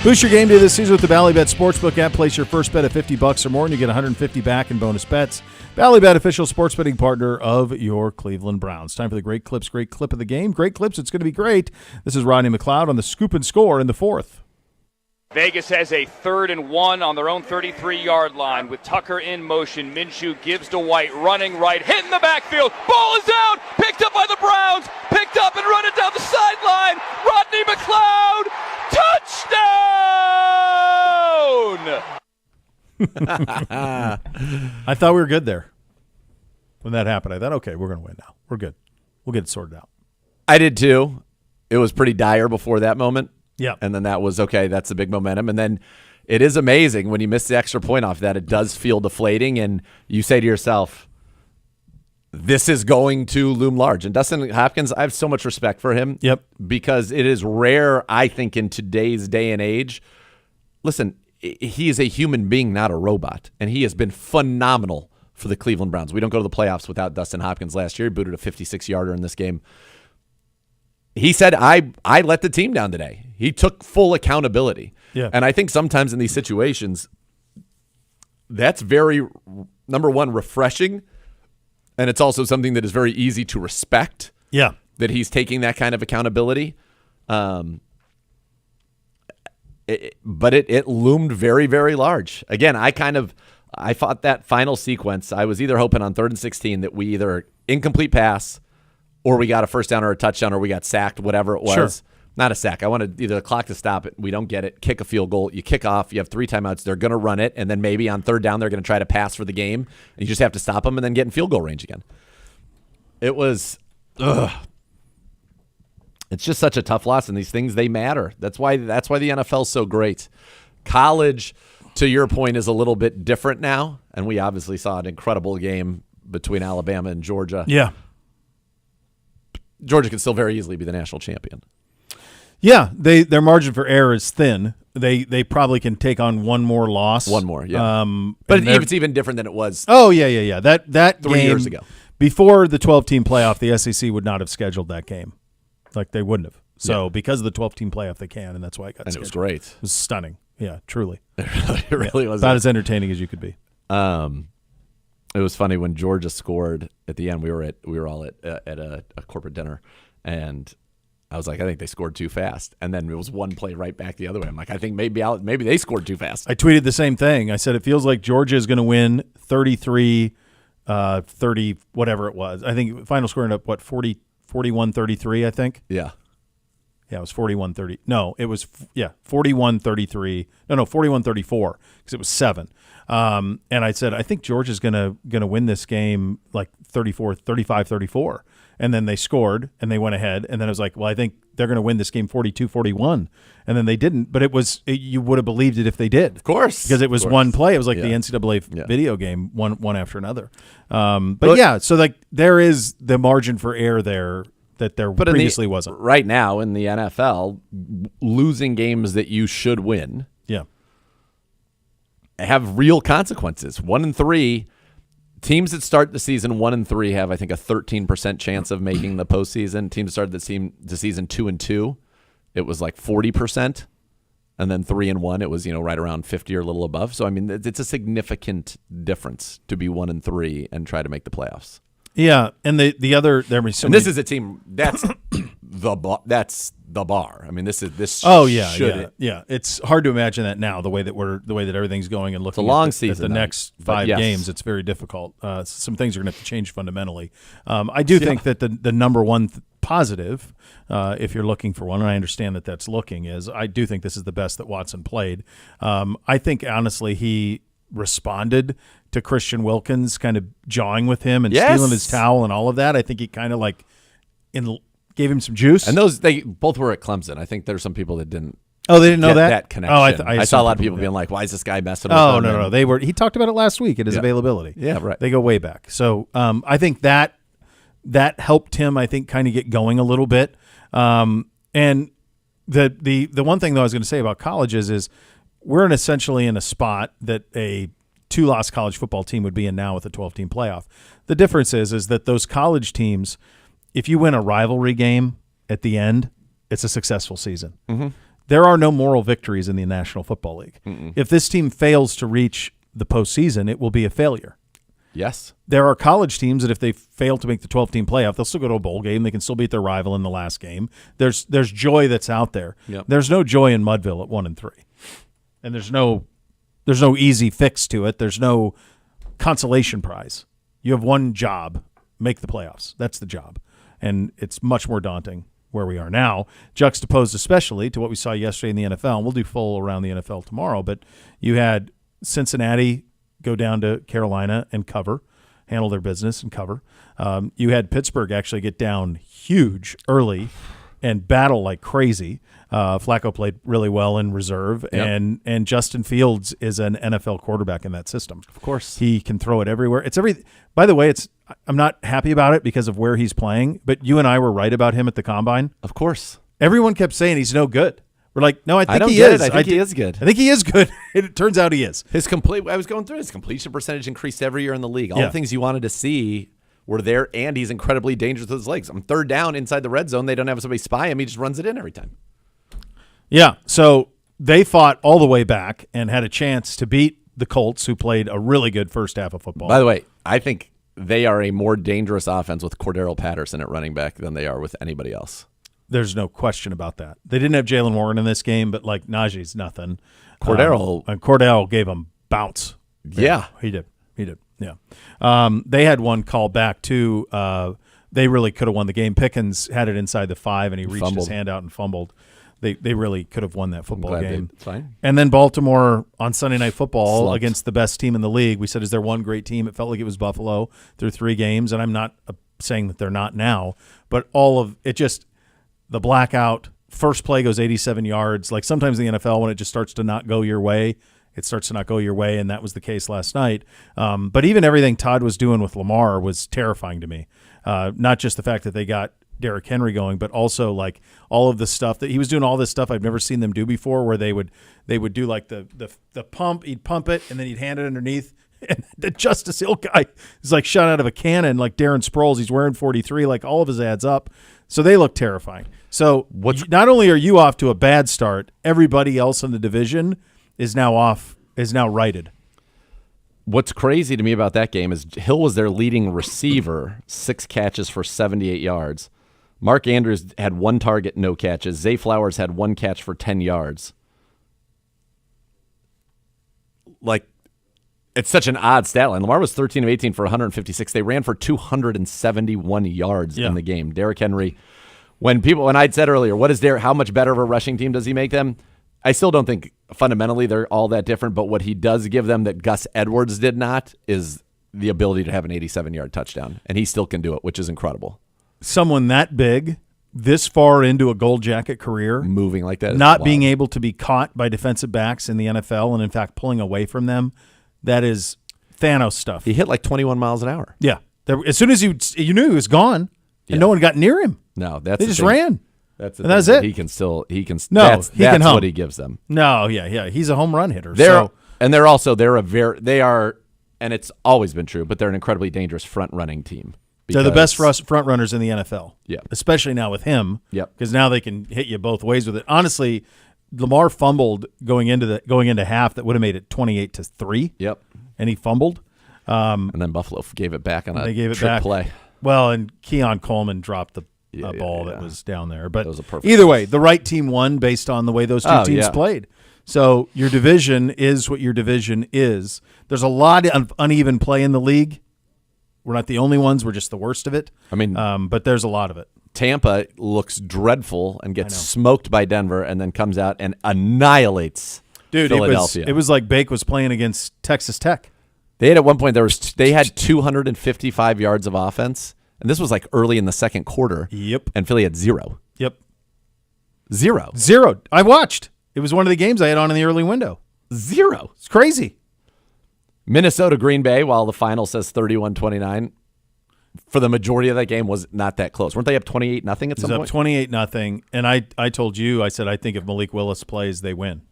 Boost your game day this season with the Bally Bet Sportsbook app. Place your first bet of $50 or more, and you get $150 back in bonus bets. Bally Bet, official sports betting partner of your Cleveland Browns. Time for the Great Clips, great clip of the game. Great clips, it's going to be great. This is Rodney McLeod on the Scoop and Score in the fourth. Vegas has a 3rd and 1 on their own 33-yard line with Tucker in motion. Minshew gives to White, running right, hitting the backfield. Ball is out, picked up by the Browns, picked up and running down the sideline. Rodney McLeod, touchdown! I thought we were good there when that happened. I thought, okay, we're going to win now. We're good. We'll get it sorted out. I did too. It was pretty dire before that moment. Yeah. And then that was, okay, that's the big momentum. And then it is amazing when you miss the extra point off that. It does feel deflating, and you say to yourself, this is going to loom large. And Dustin Hopkins, I have so much respect for him. Yep. Because it is rare, I think, in today's day and age. Listen, he is a human being, not a robot. And he has been phenomenal for the Cleveland Browns. We don't go to the playoffs without Dustin Hopkins last year. He booted a 56-yarder in this game. He said, I let the team down today. He took full accountability. Yeah. And I think sometimes in these situations, that's very, number one, refreshing. And it's also something that is very easy to respect. Yeah. That he's taking that kind of accountability. But it loomed very, very large. Again, I thought that final sequence, I was either hoping on 3rd and 16 that we either incomplete pass or we got a first down or a touchdown or we got sacked, whatever it was. Sure. Not a sack. I wanted either the clock to stop it. We don't get it. Kick a field goal. You kick off. You have 3 timeouts. They're going to run it. And then maybe on 3rd down, they're going to try to pass for the game. And you just have to stop them and then get in field goal range again. It was, it's just such a tough loss. And these things, they matter. That's why the NFL is so great. College, to your point, is a little bit different now. And we obviously saw an incredible game between Alabama and Georgia. Yeah. Georgia can still very easily be the national champion. Yeah, their margin for error is thin. They probably can take on one more loss. One more, yeah. But it's even different than it was. Oh yeah. That 3 game, years ago. Before the 12-team playoff, the SEC would not have scheduled that game. Like, they wouldn't have. So because of the 12-team playoff, they can, and that's why it got scheduled. And it was great. It was stunning. Yeah, truly. It really was. About as entertaining as you could be. It was funny when Georgia scored at the end. We were all at a corporate dinner, and I was like, I think they scored too fast. And then it was one play right back the other way. I'm like, I think maybe they scored too fast. I tweeted the same thing. I said it feels like Georgia is going to win 33-30, whatever it was. I think final score ended up 41-33. I think. Yeah. Yeah, it was 41-30. No, it was 41-33. No, 41-34 because it was 7. And I said I think Georgia's gonna win this game like 35-34. And then they scored and they went ahead. And then I was like, well, I think they're going to win this game 42-41. And then they didn't. But you would have believed it if they did. Of course. Because it was one play. It was like the NCAA video game, one after another. So like there is the margin for error there that there previously wasn't. Right now in the NFL, losing games that you should win have real consequences. 1-3. Teams that start the season 1-3 have, I think, a 13% chance of making the postseason. Teams that started the season 2-2, it was like 40%, and then 3-1, it was right around 50 or a little above. So I mean, it's a significant difference to be 1-3 and try to make the playoffs. Yeah, and the other this is a team that's that's the bar. I mean, this. Oh yeah. It's hard to imagine that now the way that everything's going and looking. It's a long at season. The next 5 games, it's very difficult. Some things are going to have to change fundamentally. I do think that the number one positive, if you're looking for one, and I understand that that's looking, is I do think this is the best that Watson played. I think honestly he responded to Christian Wilkins kind of jawing with him and stealing his towel and all of that. I think he kind of gave him some juice. And they both were at Clemson. I think there's some people that didn't. Oh, they didn't know that connection. Oh, I saw a lot of people being like, "Why is this guy messing with them?" No. They were. He talked about it last week at his availability. Yeah, right. They go way back. So I think that helped him. I think kind of get going a little bit. And the one thing though I was going to say about colleges is we're essentially in a spot that a 2-loss college football team would be in now with a 12-team playoff. The difference is that those college teams, if you win a rivalry game at the end, it's a successful season. Mm-hmm. there are no moral victories in the National Football League. If this team fails to reach the postseason, it will be a failure. Yes. There are college teams that if they fail to make the 12-team playoff, they'll still go to a bowl game. They can still beat their rival in the last game. There's joy that's out there. Yep. There's no joy in Mudville at 1-3, and there's no easy fix to it. There's no consolation prize. You have one job: make the playoffs. That's the job, and it's much more daunting where we are now, juxtaposed especially to what we saw yesterday in the NFL. And we'll do full around the NFL tomorrow, but you had Cincinnati go down to Carolina and handle their business and cover. You had Pittsburgh actually get down huge early and battle like crazy. Flacco played really well in reserve, and Justin Fields is an NFL quarterback in that system. Of course. He can throw it everywhere. By the way, I'm not happy about it because of where he's playing, but you and I were right about him at the Combine. Of course. Everyone kept saying he's no good. We're like, no, I think don't he get is. it. I think he is good. I think he is good. It turns out he is. I was going through his completion percentage increased every year in the league. All the things you wanted to see were there, and he's incredibly dangerous with his legs. On third down inside the red zone, they don't have somebody spy him. He just runs it in every time. Yeah, so they fought all the way back and had a chance to beat the Colts, who played a really good first half of football. By the way, I think they are a more dangerous offense with Cordero Patterson at running back than they are with anybody else. There's no question about that. They didn't have Jalen Warren in this game, but like Najee's nothing. Cordell gave him bounce. Yeah. He did. Yeah. They had one call back too. They really could have won the game. Pickens had it inside the 5, and he reached his hand out and fumbled. They really could have won that football game. Fine. And then Baltimore on Sunday Night Football Slumped. against the best team in the league. We said, is there one great team? It felt like it was Buffalo through 3 games, and I'm not saying that they're not now, but all of it just – the blackout, first play goes 87 yards. Like sometimes in the NFL, when it just starts to not go your way, it starts to not go your way, and that was the case last night. But even everything Todd was doing with Lamar was terrifying to me. Not just the fact that they got Derrick Henry going, but also like all of the stuff that he was doing, all this stuff I've never seen them do before, where they would do like the pump, he'd pump it, and then he'd hand it underneath. And the Justice Hill guy is like shot out of a cannon, like Darren Sproles. He's wearing 43, like all of his adds up. So they look terrifying. So not only are you off to a bad start, everybody else in the division is now righted. What's crazy to me about that game is Hill was their leading receiver, 6 catches for 78 yards. Mark Andrews had 1 target, no catches. Zay Flowers had 1 catch for 10 yards. Like, it's such an odd stat line. Lamar was 13 of 18 for 156. They ran for 271 yards in the game. Derrick Henry, when I'd said earlier, how much better of a rushing team does he make them? I still don't think fundamentally they're all that different, but what he does give them that Gus Edwards did not is the ability to have an 87-yard touchdown, and he still can do it, which is incredible. Someone that big, this far into a gold jacket career, moving like that, not being able to be caught by defensive backs in the NFL, and in fact pulling away from them, that is Thanos stuff. He hit like 21 miles an hour. Yeah. As soon as you knew he was gone, and no one got near him. No, that's they just ran. That's that's it. He can. No, that's can hum. What he gives them. No, yeah. He's a home run hitter. And it's always been true, but they're an incredibly dangerous front running team. They're the best front runners in the NFL. Yeah. Especially now with him. Yep. Because now they can hit you both ways with it. Honestly, Lamar fumbled going into half that would have made it 28-3. Yep. And he fumbled. And then Buffalo gave it back on a trick play. Well, and Keon Coleman dropped the ball that was down there. But was a perfect either way, the right team won based on the way those two teams played. So your division is what your division is. There's a lot of uneven play in the league. We're not the only ones. We're just the worst of it. I mean, but there's a lot of it. Tampa looks dreadful and gets smoked by Denver and then comes out and annihilates Philadelphia. It was like Bake was playing against Texas Tech. They had at one point they had 255 yards of offense, and this was like early in the second quarter. Yep. And Philly had 0. Yep. 0. I watched. It was one of the games I had on in the early window. 0. It's crazy. Minnesota Green Bay, while the final says 31-29, for the majority of that game was not that close. Weren't they up 28-0 at some point? Up 28-0, and I told you, I said I think if Malik Willis plays, they win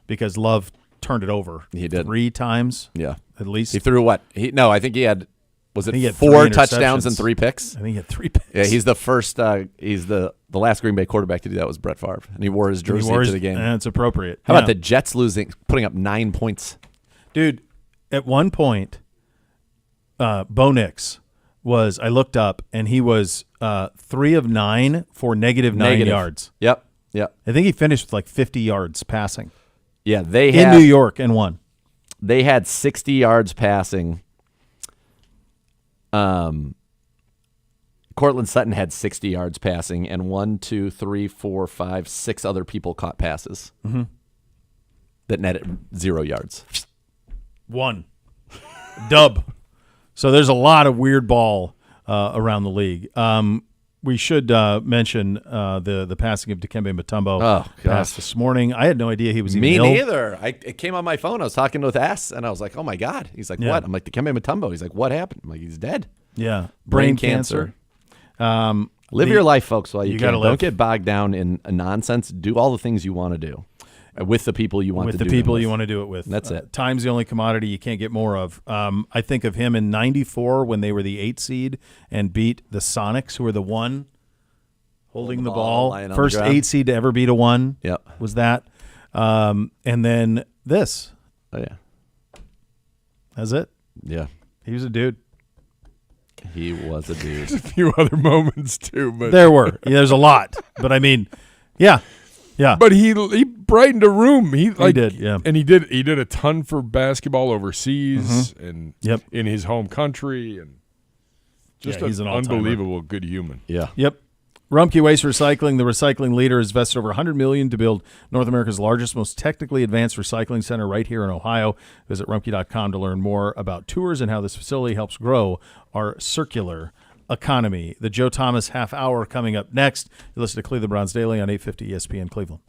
because Love turned it over. He did 3 times. Yeah, at least. He threw what? I think he had Was I think he it had 3 4 touchdowns and interceptions. 3 picks? I think he had 3 picks. Yeah, he's the first. He's the last Green Bay quarterback to do that was Brett Favre, and he wore his jersey to the game. And it's appropriate. How about the Jets putting up 9 points? Dude, at one point, Bo Nix was, I looked up, and he was 3 of 9 for -9 yards. Yep. I think he finished with like 50 yards passing. Yeah, they in New York and won. They had 60 yards passing. Cortland Sutton had 60 yards passing, and 6 other people caught passes that netted 0 yards. One. Dub. So there's a lot of weird ball around the league. We should mention the passing of Dikembe Mutombo. Oh, gosh. This morning. I had no idea he was even Me ill. neither. It came on my phone. I was talking with S, and I was like, oh, my God. He's like, Yeah. what? I'm like, Dikembe Mutombo. He's like, what happened? I'm like, he's dead. Yeah. Brain cancer. Live your life, folks, while you can. gotta live. Don't get bogged down in nonsense. Do all the things you want to do with the people you want to do With the people them you with. want to do it with. That's it. Time's the only commodity you can't get more of. I think of him in '94 when they were the 8 seed and beat the Sonics, who were the 1 holding the ball. lying on the First ground. 8 seed to ever beat a 1 Yep. was that. And then this. Oh, yeah. That's it. Yeah. He was a dude. He was a dude. A few other moments too, but There were. Yeah, there's a lot. But I mean, yeah. but he brightened a room. He did, yeah. and he did a ton for basketball overseas and Yep. in his home country, and just Yeah, he's an an all-timer. unbelievable good human. Yeah. Yep. Rumpke Waste Recycling, the recycling leader, has invested over $100 million to build North America's largest, most technically advanced recycling center right here in Ohio. Visit rumpke.com to learn more about tours and how this facility helps grow our circular economy. The Joe Thomas half hour coming up next. You listen to Cleveland Browns Daily on 850 ESPN Cleveland.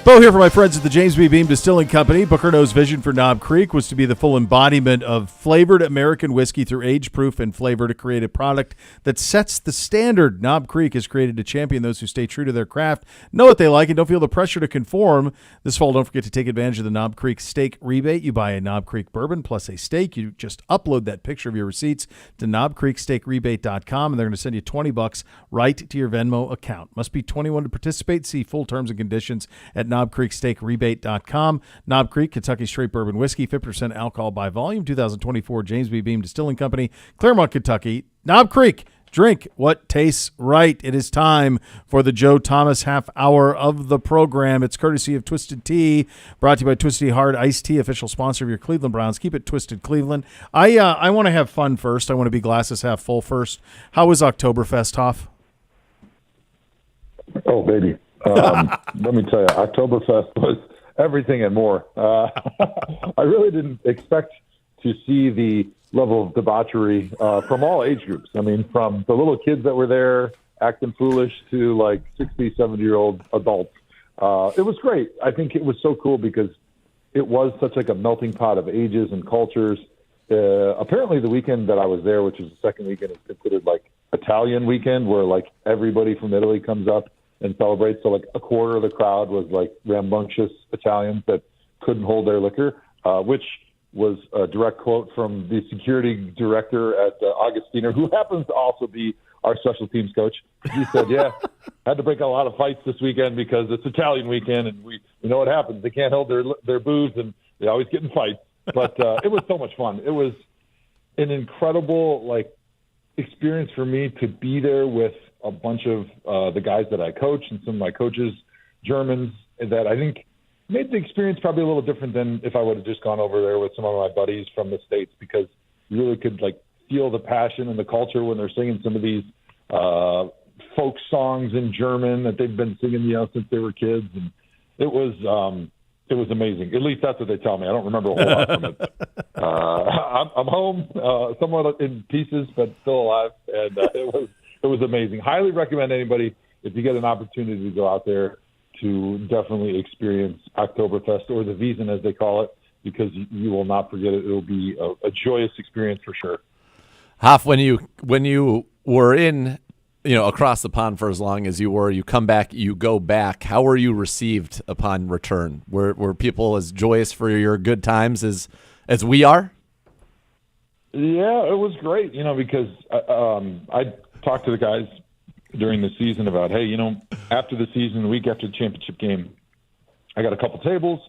Bo here for my friends at the James B. Beam Distilling Company. Booker No's vision for Knob Creek was to be the full embodiment of flavored American whiskey through age-proof and flavor to create a product that sets the standard. Knob Creek is created to champion those who stay true to their craft, know what they like, and don't feel the pressure to conform. This fall, don't forget to take advantage of the Knob Creek Steak Rebate. You buy a Knob Creek bourbon plus a steak. You just upload that picture of your receipts to knobcreeksteakrebate.com, and they're going to send you $20 right to your Venmo account. Must be 21 to participate. See full terms and conditions at knobcreeksteakrebate.com. Knob Creek, Kentucky Straight Bourbon Whiskey, 50% alcohol by volume, 2024 James B. Beam Distilling Company, Claremont, Kentucky. Knob Creek, drink what tastes right. It is time for the Joe Thomas half hour of the program. It's courtesy of Twisted Tea, brought to you by Twisted Tea Hard Iced Tea, official sponsor of your Cleveland Browns. Keep it Twisted, Cleveland. I want to have fun first. I want to be glasses half full first. How was Oktoberfest, Hoff? Oh, baby. Let me tell you, Oktoberfest was everything and more. I really didn't expect to see the level of debauchery from all age groups. I mean, from the little kids that were there acting foolish to like 60, 70-year-old adults. It was great. I think it was so cool because it was such like a melting pot of ages and cultures. Apparently the weekend that I was there, which is the second weekend, is considered like Italian weekend, where like everybody from Italy comes up and celebrates. So like a quarter of the crowd was like rambunctious Italians that couldn't hold their liquor, which was a direct quote from the security director at Augustiner, who happens to also be our special teams coach. He said, yeah, had to break a lot of fights this weekend because it's Italian weekend, and we know what happens. They can't hold their booze, and they always get in fights. But it was so much fun. It was an incredible like experience for me to be there with a bunch of the guys that I coach and some of my coaches, Germans, that I think made the experience probably a little different than if I would have just gone over there with some of my buddies from the States, because you really could like feel the passion and the culture when they're singing some of these folk songs in German that they've been singing, since they were kids. And it was amazing. At least that's what they tell me. I don't remember a whole lot from it. I'm home, somewhat in pieces, but still alive. And it was amazing. Highly recommend anybody, if you get an opportunity to go out there, to definitely experience Oktoberfest, or the Wiesn as they call it, because you will not forget it. It will be a joyous experience for sure. Hoff, when you were in, across the pond for as long as you were, you come back, you go back. How were you received upon return? Were people as joyous for your good times as we are? Yeah, it was great. Because I talked to the guys during the season about, hey, after the season, the week after the championship game, I got a couple tables.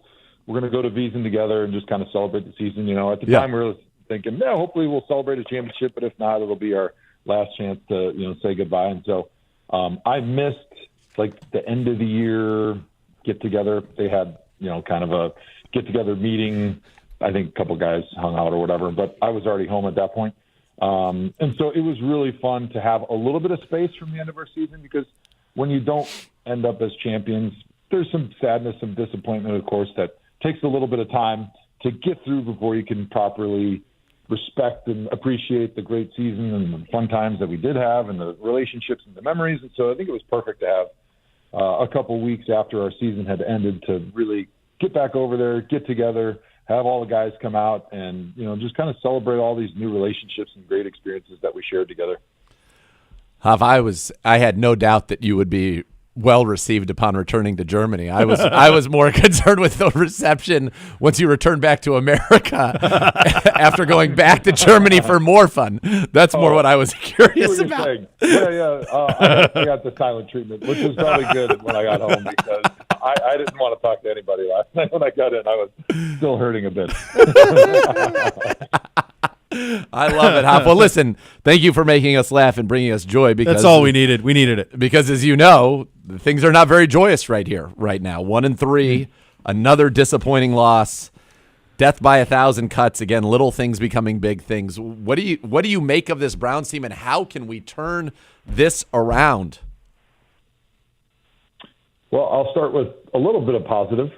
We're going to go to Wiesn together and just kind of celebrate the season. At the time, we were thinking, hopefully we'll celebrate a championship, but if not, it'll be our last chance to, say goodbye. And so I missed like the end of the year get together. They had, kind of a get together meeting. I think a couple guys hung out or whatever, but I was already home at that point. And so it was really fun to have a little bit of space from the end of our season, because when you don't end up as champions, there's some sadness, some disappointment, of course, that takes a little bit of time to get through before you can properly respect and appreciate the great season and the fun times that we did have and the relationships and the memories. And so I think it was perfect to have a couple weeks after our season had ended to really get back over there, get together, have all the guys come out and, just kind of celebrate all these new relationships and great experiences that we shared together. Hoff, I had no doubt that you would be well received upon returning to Germany. I was more concerned with the reception once you returned back to America after going back to Germany for more fun. That's more what I was curious about. Yeah. I got the silent treatment, which was probably good when I got home, because I didn't want to talk to anybody last night. When I got in, I was still hurting a bit. I love it, Hop. Well, listen, thank you for making us laugh and bringing us joy. Because that's all we needed. We needed it. Because as you know, things are not very joyous right here, right now. 1-3, another disappointing loss, death by 1,000 cuts. Again, little things becoming big things. What do you make of this Browns team, and how can we turn this around? Well, I'll start with a little bit of positive.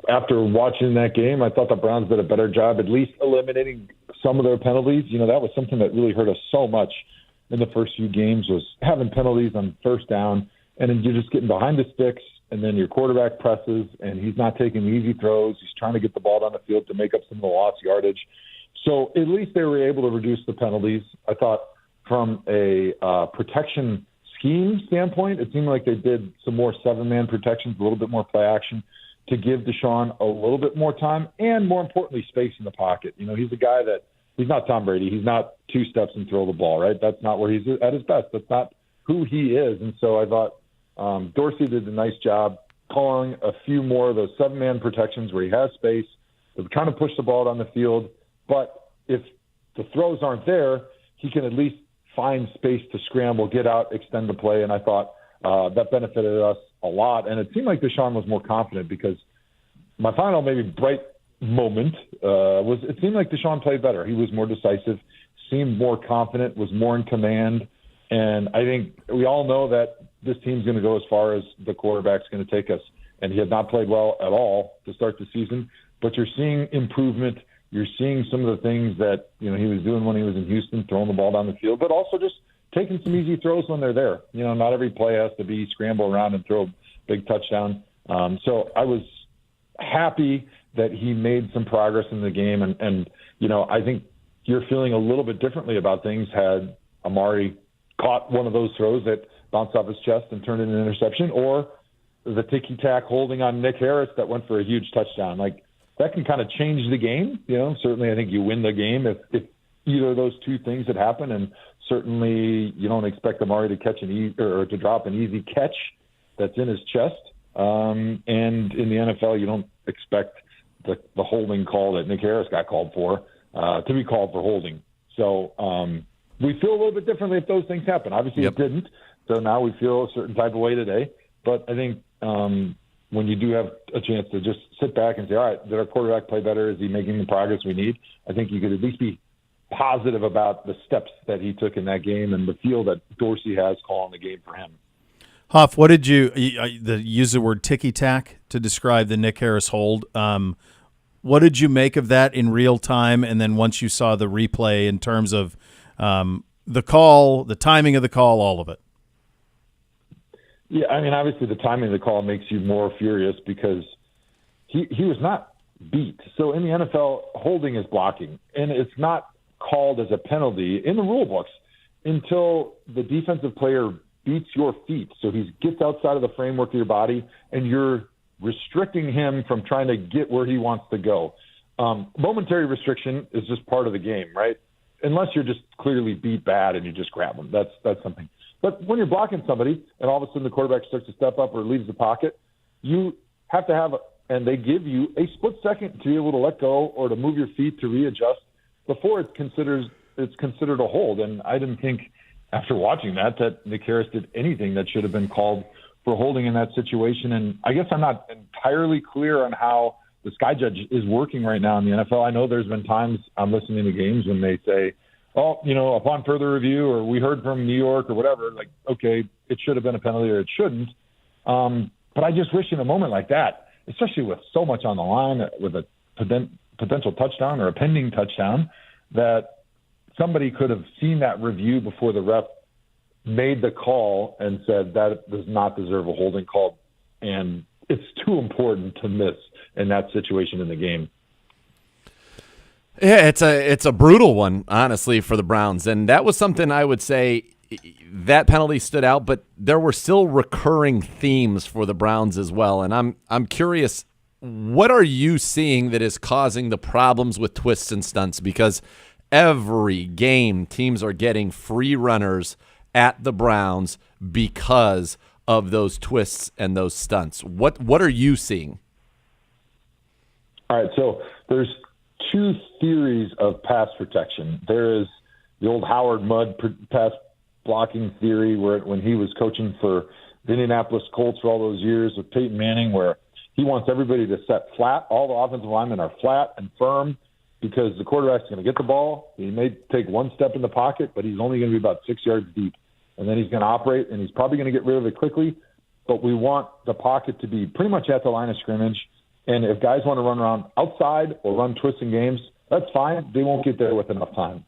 After watching that game, I thought the Browns did a better job at least eliminating some of their penalties. That was something that really hurt us so much in the first few games, was having penalties on first down, and then you're just getting behind the sticks and then your quarterback presses, and he's not taking easy throws. He's trying to get the ball down the field to make up some of the lost yardage. So at least they were able to reduce the penalties. I thought from a protection scheme standpoint, it seemed like they did some more 7-man protections, a little bit more play action to give Deshaun a little bit more time and, more importantly, space in the pocket. You know, he's a guy that he's not Tom Brady. He's not 2 steps and throw the ball, right? That's not where he's at his best. That's not who he is. And so I thought Dorsey did a nice job calling a few more of those 7-man protections where he has space to kind of push the ball down the field. But if the throws aren't there, he can at least find space to scramble, get out, extend the play. And I thought that benefited us a lot. And it seemed like Deshaun was more confident, because my final maybe bright moment was it seemed like Deshaun played better. He was more decisive, seemed more confident, was more in command. And I think we all know that this team's going to go as far as the quarterback's going to take us. And he had not played well at all to start the season. But you're seeing improvement. You're seeing some of the things that, you know, he was doing when he was in Houston, throwing the ball down the field, but also just taking some easy throws when they're there. You know, not every play has to be scramble around and throw a big touchdown. So I was happy that he made some progress in the game. And, you know, I think you're feeling a little bit differently about things had Amari caught one of those throws that bounced off his chest and turned into an interception, or the ticky-tack holding on Nick Harris that went for a huge touchdown. Like, that can kind of change the game. You know, certainly I think you win the game if either of those two things had happened, and certainly you don't expect Amari to catch or to drop an easy catch that's in his chest. And in the NFL, you don't expect the holding call that Nick Harris got called for to be called for holding. So we feel a little bit differently if those things happen. Obviously, It didn't. So now we feel a certain type of way today. But I think when you do have a chance to just sit back and say, all right, did our quarterback play better? Is he making the progress we need? I think you could at least be positive about the steps that he took in that game and the feel that Dorsey has calling the game for him. Hoff, what did you use the word ticky-tack to describe the Nick Harris hold? What did you make of that in real time, and then once you saw the replay in terms of the call, the timing of the call, all of it? Yeah, I mean, obviously the timing of the call makes you more furious because he was not beat. So in the NFL, holding is blocking, and it's not called as a penalty in the rule books until the defensive player beats your feet. So he gets outside of the framework of your body, and you're restricting him from trying to get where he wants to go. Momentary restriction is just part of the game, right? Unless you're just clearly beat bad and you just grab them. That's something. But when you're blocking somebody and all of a sudden the quarterback starts to step up or leaves the pocket, you have to have, and they give you a split second to be able to let go or to move your feet to readjust before it's considered a hold. And I didn't think after watching that Nick Harris did anything that should have been called for holding in that situation. And I guess I'm not entirely clear on how the Sky Judge is working right now in the NFL. I know there's been times I'm listening to games when they say, oh, you know, upon further review, or we heard from New York or whatever, like, okay, it should have been a penalty or it shouldn't. But I just wish in a moment like that, especially with so much on the line, with a potential touchdown or a pending touchdown, that somebody could have seen that review before the ref made the call and said that does not deserve a holding call. And it's too important to miss in that situation in the game. Yeah, it's a brutal one, honestly, for the Browns. And that was something I would say that penalty stood out, but there were still recurring themes for the Browns as well. And I'm curious, what are you seeing that is causing the problems with twists and stunts? Because every game, teams are getting free runners at the Browns because of those twists and those stunts. What are you seeing? All right, so there's two theories of pass protection. There is the old Howard Mudd pass blocking theory, where when he was coaching for the Indianapolis Colts for all those years with Peyton Manning, where he wants everybody to set flat. All the offensive linemen are flat and firm because the quarterback's going to get the ball. He may take one step in the pocket, but he's only going to be about 6 yards deep. And then he's going to operate, and he's probably going to get rid of it quickly. But we want the pocket to be pretty much at the line of scrimmage. And if guys want to run around outside or run twisting games, that's fine. They won't get there with enough time.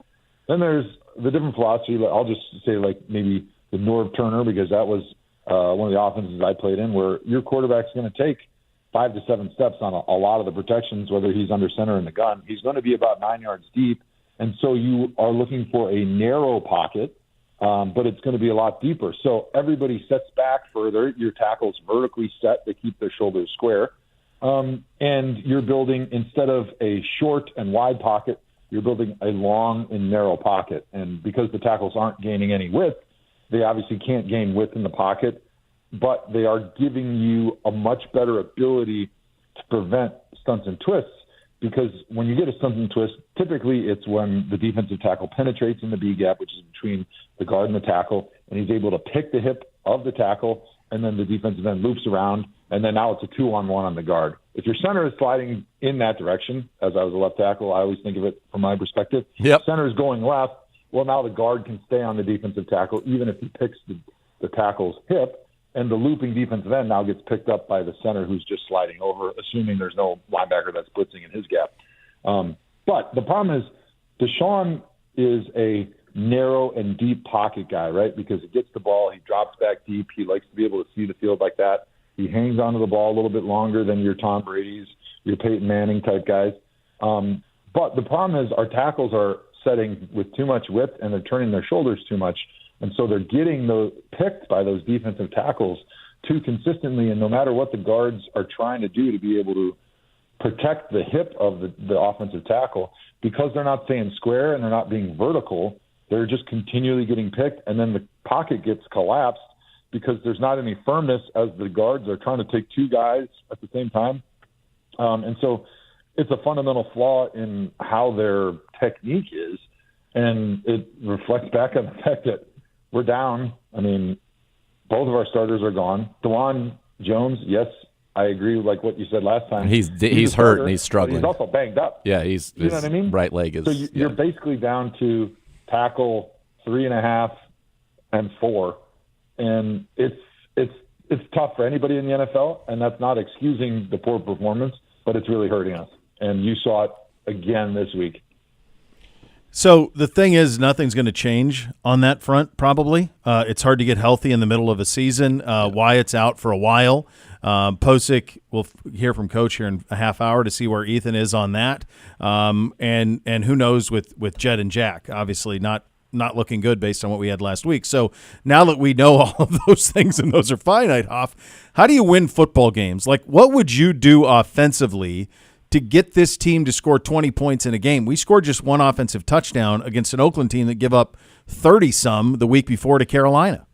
Then there's the different philosophy. I'll just say like maybe the Norv Turner, because that was one of the offenses I played in, where your quarterback's going to take 5 to 7 steps on a lot of the protections, whether he's under center in the gun. He's going to be about 9 yards deep, and so you are looking for a narrow pocket, but it's going to be a lot deeper. So everybody sets back further. Your tackle's vertically set to keep their shoulders square. And you're building, instead of a short and wide pocket, you're building a long and narrow pocket. And because the tackles aren't gaining any width, they obviously can't gain width in the pocket, but they are giving you a much better ability to prevent stunts and twists, because when you get a stunt and twist, typically it's when the defensive tackle penetrates in the B gap, which is between the guard and the tackle, and he's able to pick the hip of the tackle, and then the defensive end loops around, and then now it's a 2-on-1 on the guard. If your center is sliding in that direction, as I was a left tackle, I always think of it from my perspective. Yep. Center is going left. Well, now the guard can stay on the defensive tackle, even if he picks the tackle's hip, and the looping defensive end now gets picked up by the center who's just sliding over, assuming there's no linebacker that's blitzing in his gap. But the problem is Deshaun is a narrow and deep pocket guy, right? Because he gets the ball, he drops back deep, he likes to be able to see the field like that. He hangs onto the ball a little bit longer than your Tom Brady's, your Peyton Manning type guys. But the problem is our tackles are setting with too much width, and they're turning their shoulders too much. And so they're getting picked by those defensive tackles too consistently, and no matter what the guards are trying to do to be able to protect the hip of the offensive tackle, because they're not staying square and they're not being vertical, they're just continually getting picked, and then the pocket gets collapsed because there's not any firmness as the guards are trying to take two guys at the same time. And so it's a fundamental flaw in how their technique is, and it reflects back on the fact that we're down. I mean, both of our starters are gone. DeJuan Jones, yes, I agree with like what you said last time. He's hurt and he's struggling. He's also banged up. Yeah, you know what I mean? Right leg is. So you're basically down to tackle 3.5 and 4, and it's tough for anybody in the NFL, and that's not excusing the poor performance, but it's really hurting us. And you saw it again this week. So the thing is, nothing's going to change on that front, probably. It's hard to get healthy in the middle of a season. Wyatt's out for a while. Posick, we'll hear from Coach here in a half hour to see where Ethan is on that. And who knows with Jed and Jack, obviously not looking good based on what we had last week. So now that we know all of those things, and those are finite, Hoff, how do you win football games? Like, what would you do offensively to get this team to score 20 points in a game? We scored just one offensive touchdown against an Oakland team that give up 30-some the week before to Carolina.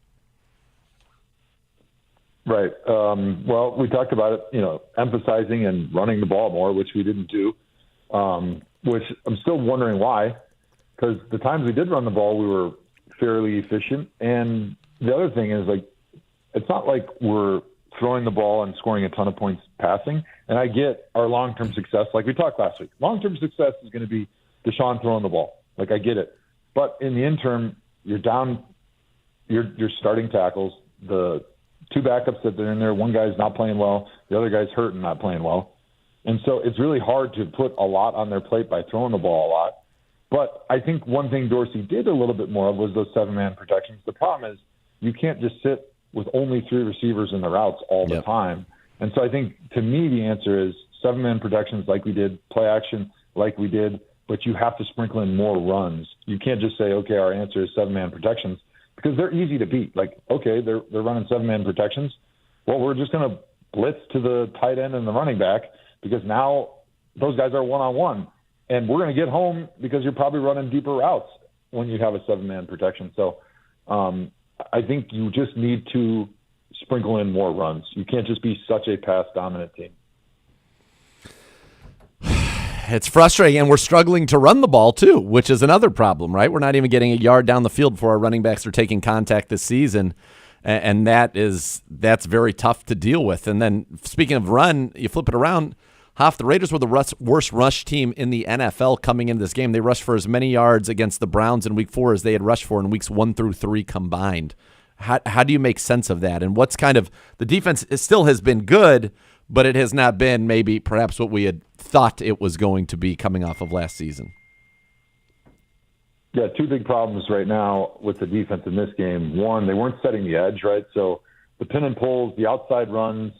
Right. Well, we talked about it, emphasizing and running the ball more, which we didn't do, which I'm still wondering why, because the times we did run the ball, we were fairly efficient. And the other thing is, like, it's not like we're throwing the ball and scoring a ton of points passing. And I get our long-term success, like we talked last week. Long-term success is going to be Deshaun throwing the ball. Like, I get it. But in the interim, you're down your starting tackles, the two backups that are in there. One guy's not playing well. The other guy's hurt and not playing well. And so it's really hard to put a lot on their plate by throwing the ball a lot. But I think one thing Dorsey did a little bit more of was those 7-man protections. The problem is you can't just sit with only 3 receivers in the routes all the time. And so I think, to me, the answer is 7-man protections like we did, play action like we did, but you have to sprinkle in more runs. You can't just say, okay, our answer is 7-man protections, because they're easy to beat. Like, okay, they're running 7-man protections. Well, we're just going to blitz to the tight end and the running back, because now those guys are one-on-one. And we're going to get home because you're probably running deeper routes when you have a 7-man protection. So I think you just need to sprinkle in more runs. You can't just be such a pass-dominant team. It's frustrating, and we're struggling to run the ball too, which is another problem, right? We're not even getting a yard down the field before our running backs are taking contact this season, and that's very tough to deal with. And then, speaking of run, you flip it around, Hoff, the Raiders were the worst rush team in the NFL coming into this game. They rushed for as many yards against the Browns in Week 4 as they had rushed for in Weeks 1 through 3 combined. How do you make sense of that? And what's kind of – the defense still has been good, but it has not been maybe perhaps what we had thought it was going to be coming off of last season. Yeah, 2 big problems right now with the defense in this game. One, they weren't setting the edge, right? So the pin and pulls, the outside runs,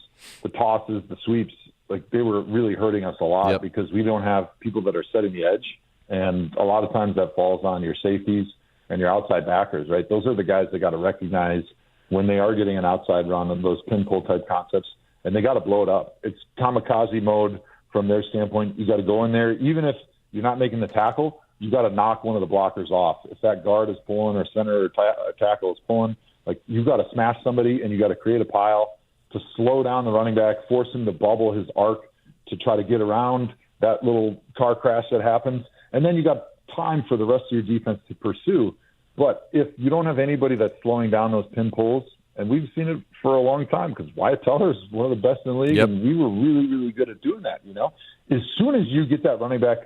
the tosses, the sweeps, like they were really hurting us a lot because we don't have people that are setting the edge. And a lot of times that falls on your safeties and your outside backers, right? Those are the guys that got to recognize when they are getting an outside run and those pin pull type concepts, and they got to blow it up. It's kamikaze mode from their standpoint. You got to go in there, even if you're not making the tackle, you got to knock one of the blockers off. If that guard is pulling or center or tackle is pulling, like you've got to smash somebody and you got to create a pile to slow down the running back, force him to bubble his arc to try to get around that little car crash that happens. And then you got time for the rest of your defense to pursue. But if you don't have anybody that's slowing down those pin pulls, and we've seen it for a long time because Wyatt Teller is one of the best in the league, and we were really, really good at doing that, you know. As soon as you get that running back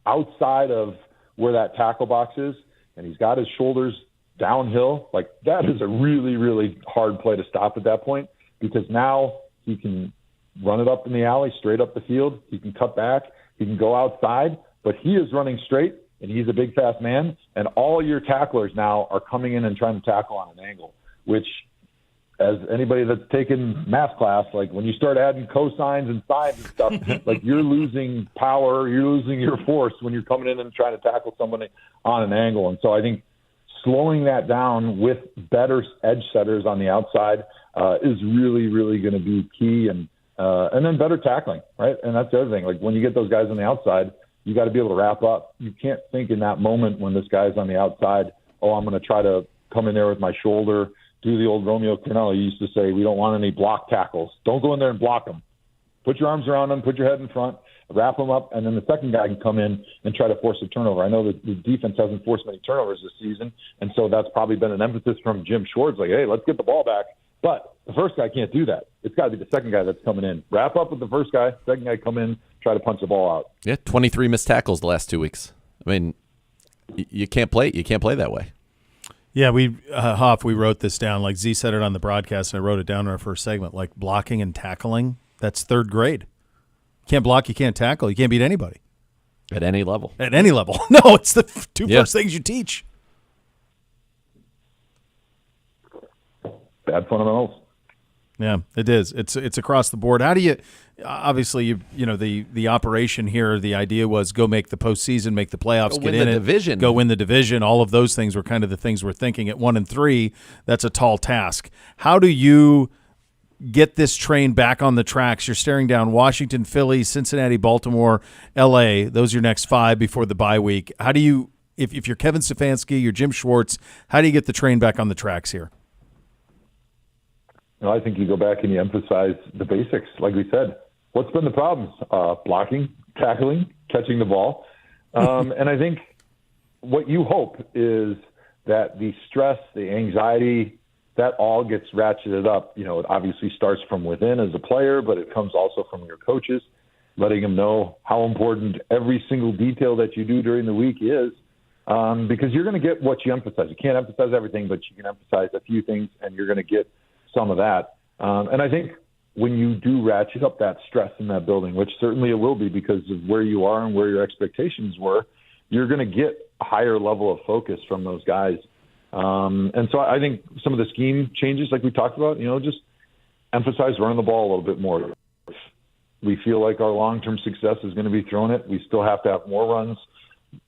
outside of where that tackle box is, and he's got his shoulders downhill, like that is a really, really hard play to stop at that point, because now he can run it up in the alley, straight up the field. He can cut back. He can go outside, but he is running straight, and he's a big, fast man, and all your tacklers now are coming in and trying to tackle on an angle, which, as anybody that's taken math class, like when you start adding cosines and sines and stuff, like you're losing power, you're losing your force when you're coming in and trying to tackle somebody on an angle. And so I think slowing that down with better edge setters on the outside is really, really going to be key, and then better tackling, right? And that's the other thing. Like when you get those guys on the outside, you got to be able to wrap up. You can't think in that moment when this guy's on the outside, oh, I'm going to try to come in there with my shoulder, do the old Romeo Cornell. He used to say, we don't want any block tackles. Don't go in there and block them. Put your arms around them, put your head in front, wrap them up, and then the second guy can come in and try to force a turnover. I know that the defense hasn't forced many turnovers this season, and so that's probably been an emphasis from Jim Schwartz, like, hey, let's get the ball back. But the first guy can't do that. It's got to be the second guy that's coming in. Wrap up with the first guy, second guy come in, try to punch the ball out. Yeah, 23 missed tackles the last 2 weeks. I mean, you can't play that way. Yeah, HOF, we wrote this down. Like Z said it on the broadcast, and I wrote it down in our first segment. Like blocking and tackling, that's third grade. You can't block, you can't tackle, you can't beat anybody. At any level. At any level. No, it's the two first things you teach. Bad fundamentals. Yeah, it is. It's across the board. How do you? Obviously, you know the operation here. The idea was go make the postseason, make the playoffs, get in it, division, go win the division. All of those things were kind of the things we're thinking. At 1-3, that's a tall task. How do you get this train back on the tracks? You're staring down Washington, Philly, Cincinnati, Baltimore, L.A. Those are your next 5 before the bye week. How do you, if you're Kevin Stefanski, you're Jim Schwartz, how do you get the train back on the tracks here? I think you go back and you emphasize the basics. Like we said, what's been the problems? Blocking, tackling, catching the ball. And I think what you hope is that the stress, the anxiety, that all gets ratcheted up. You know, it obviously starts from within as a player, but it comes also from your coaches, letting them know how important every single detail that you do during the week is, because you're going to get what you emphasize. You can't emphasize everything, but you can emphasize a few things, and you're going to get some of that. And I think when you do ratchet up that stress in that building, which certainly it will be because of where you are and where your expectations were, you're going to get a higher level of focus from those guys. And so I think some of the scheme changes, like we talked about, just emphasize running the ball a little bit more. We feel like our long-term success is going to be throwing it. We still have to have more runs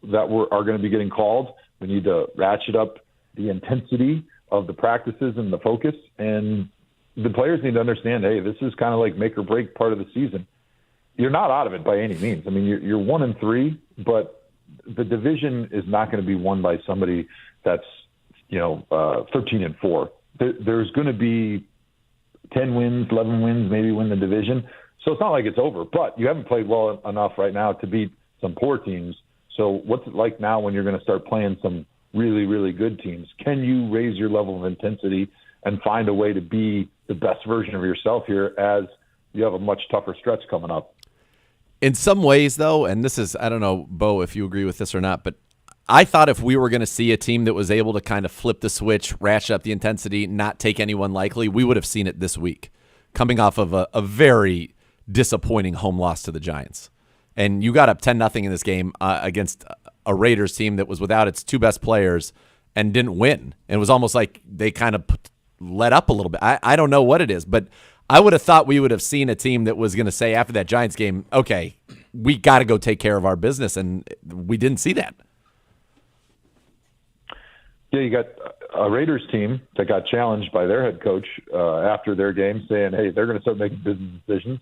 that are going to be getting called. We need to ratchet up the intensity of the practices and the focus, and the players need to understand, hey, this is kind of like make or break part of the season. You're not out of it by any means. I mean, you're 1-3, but the division is not going to be won by somebody that's 13-4. There's going to be 10 wins, 11 wins, maybe win the division. So it's not like it's over, but you haven't played well enough right now to beat some poor teams. So what's it like now when you're going to start playing some really, really good teams? Can you raise your level of intensity and find a way to be the best version of yourself here as you have a much tougher stretch coming up? In some ways, though, and this is, I don't know, Bo, if you agree with this or not, but I thought if we were going to see a team that was able to kind of flip the switch, ratchet up the intensity, not take anyone lightly, we would have seen it this week, coming off of a very disappointing home loss to the Giants. And you got up 10-0 in this game against a Raiders team that was without its 2 best players and didn't win. And it was almost like they kind of let up a little bit. I don't know what it is, but I would have thought we would have seen a team that was going to say after that Giants game, okay, we got to go take care of our business, and we didn't see that. Yeah, you got a Raiders team that got challenged by their head coach after their game saying, hey, they're going to start making business decisions.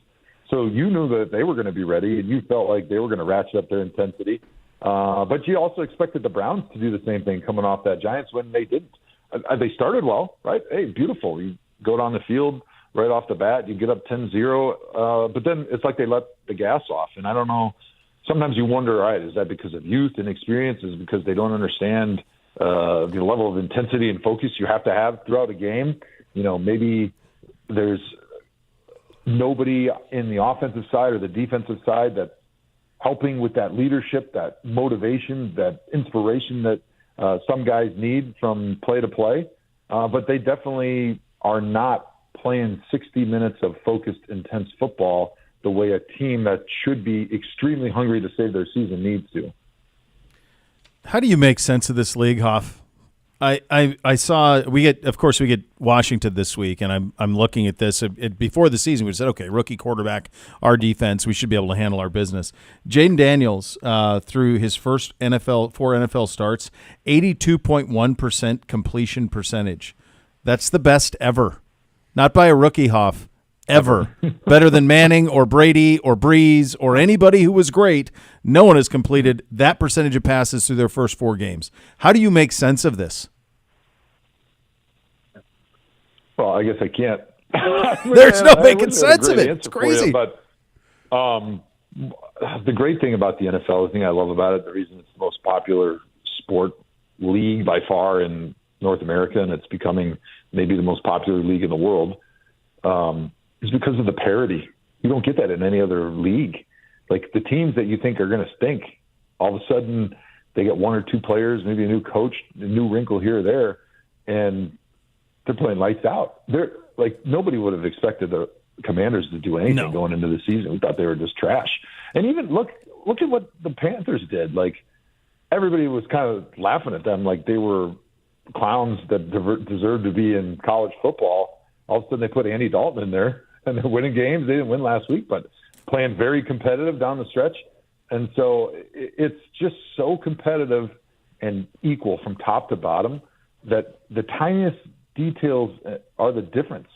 So you knew that they were going to be ready, and you felt like they were going to ratchet up their intensity. But you also expected the Browns to do the same thing coming off that Giants win. They didn't. They started well, right? Hey, beautiful. You go down the field right off the bat, you get up 10-0, but then it's like they let the gas off. And I don't know, sometimes you wonder, all right, is that because of youth and experience? Is it because they don't understand the level of intensity and focus you have to have throughout a game? You know, maybe there's nobody in the offensive side or the defensive side that's helping with that leadership, that motivation, that inspiration that some guys need from play to play. But they definitely are not playing 60 minutes of focused, intense football the way a team that should be extremely hungry to save their season needs to. How do you make sense of this league, Hoff? I saw we get Washington this week, and I'm looking at this before the season. We said, okay, rookie quarterback, our defense, we should be able to handle our business. Jaden Daniels, through his first four NFL starts, 82.1% completion percentage. That's the best ever, not by a rookie, Hoff. Ever. Better than Manning or Brady or Breeze or anybody who was great. No one has completed that percentage of passes through their first 4 games. How do you make sense of this? Well, I guess I can't. There's no making sense of it. It's crazy. You, but the great thing about the NFL, the thing I love about it, the reason it's the most popular sport league by far in North America, and it's becoming maybe the most popular league in the world, is because of the parity. You don't get that in any other league. Like the teams that you think are going to stink, all of a sudden they get 1 or 2 players, maybe a new coach, a new wrinkle here or there, and they're playing lights out. They're like, nobody would have expected the Commanders to do anything going into the season. We thought they were just trash. And even look at what the Panthers did. Like everybody was kind of laughing at them like they were clowns that deserved to be in college football. All of a sudden they put Andy Dalton in there, and they're winning games. They didn't win last week, but playing very competitive down the stretch. And so it's just so competitive and equal from top to bottom that the tiniest details are the difference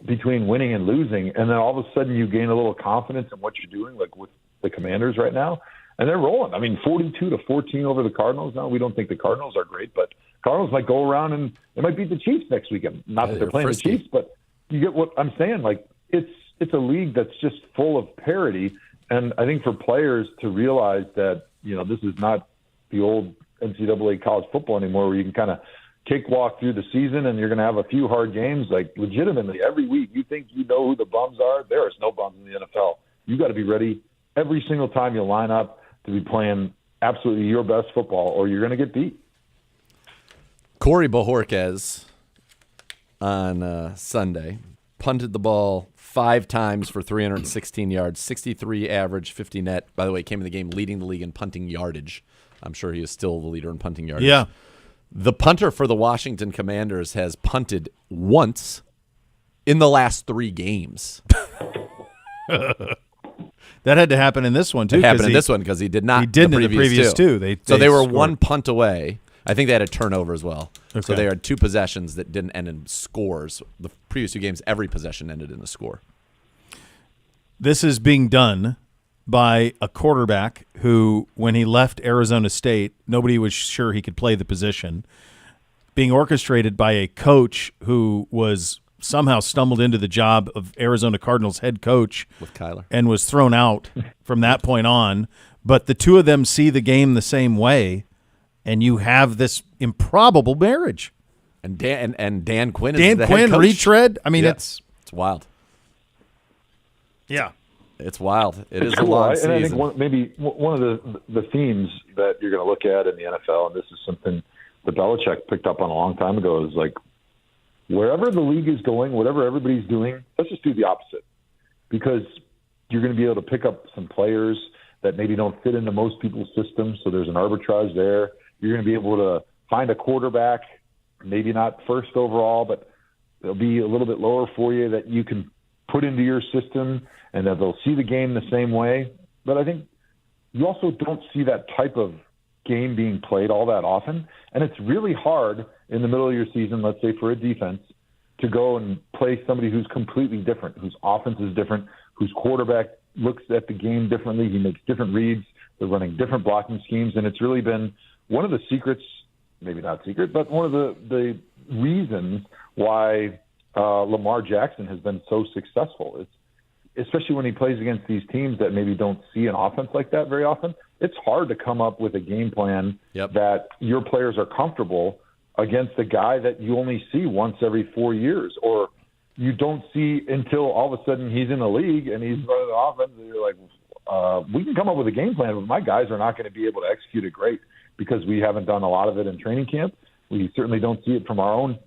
between winning and losing. And then all of a sudden you gain a little confidence in what you're doing, like with the Commanders right now. And they're rolling. I mean, 42-14 over the Cardinals. Now, we don't think the Cardinals are great, but Cardinals might go around and they might beat the Chiefs next weekend. Not that they're playing the Chiefs, but you get what I'm saying. Like it's a league that's just full of parity. And I think for players to realize that, you know, this is not the old NCAA college football anymore where you can kind of cakewalk through the season and you're going to have a few hard games. Like legitimately every week you think you know who the bums are. There is no bums in the NFL. You got to be ready every single time you line up to be playing absolutely your best football or you're going to get beat. Corey Bojorquez on Sunday punted the ball 5 times for 316 yards, 63 average, 50 net. By the way, came in the game leading the league in punting yardage. I'm sure he is still the leader in punting yardage. Yeah. The punter for the Washington Commanders has punted once in the last 3 games. That had to happen in this one, too. It happened in this one because he did not. He didn't in the previous 2. They were scored. 1 punt away. I think they had a turnover as well. Okay. So they had 2 possessions that didn't end in scores. The previous 2 games, every possession ended in a score. This is being done by a quarterback who, when he left Arizona State, nobody was sure he could play the position. Being orchestrated by a coach who was somehow stumbled into the job of Arizona Cardinals head coach with Kyler and was thrown out from that point on. But the two of them see the game the same way, and you have this improbable marriage. And Dan Quinn is Dan the Quinn head coach. retread. I mean, it's wild. Yeah, it's wild. It is cool. a long season. And I think maybe one of the themes that you're going to look at in the NFL, and this is something that Belichick picked up on a long time ago, is like wherever the league is going, whatever everybody's doing, let's just do the opposite, because you're going to be able to pick up some players that maybe don't fit into most people's systems. So there's an arbitrage there. You're going to be able to find a quarterback, maybe not first overall, but they'll be a little bit lower for you that you can put into your system and that they'll see the game the same way. But I think you also don't see that type of game being played all that often. And it's really hard in the middle of your season, let's say for a defense, to go and play somebody who's completely different, whose offense is different, whose quarterback looks at the game differently. He makes different reads. They're running different blocking schemes. And it's really been one of the secrets, maybe not secret, but one of the reasons why Lamar Jackson has been so successful. It's especially when he plays against these teams that maybe don't see an offense like that very often. It's hard to come up with a game plan that your players are comfortable against a guy that you only see once every 4 years, or you don't see until all of a sudden he's in the league and he's running the offense, and you're like, we can come up with a game plan, but my guys are not going to be able to execute it great because we haven't done a lot of it in training camp. We certainly don't see it from our own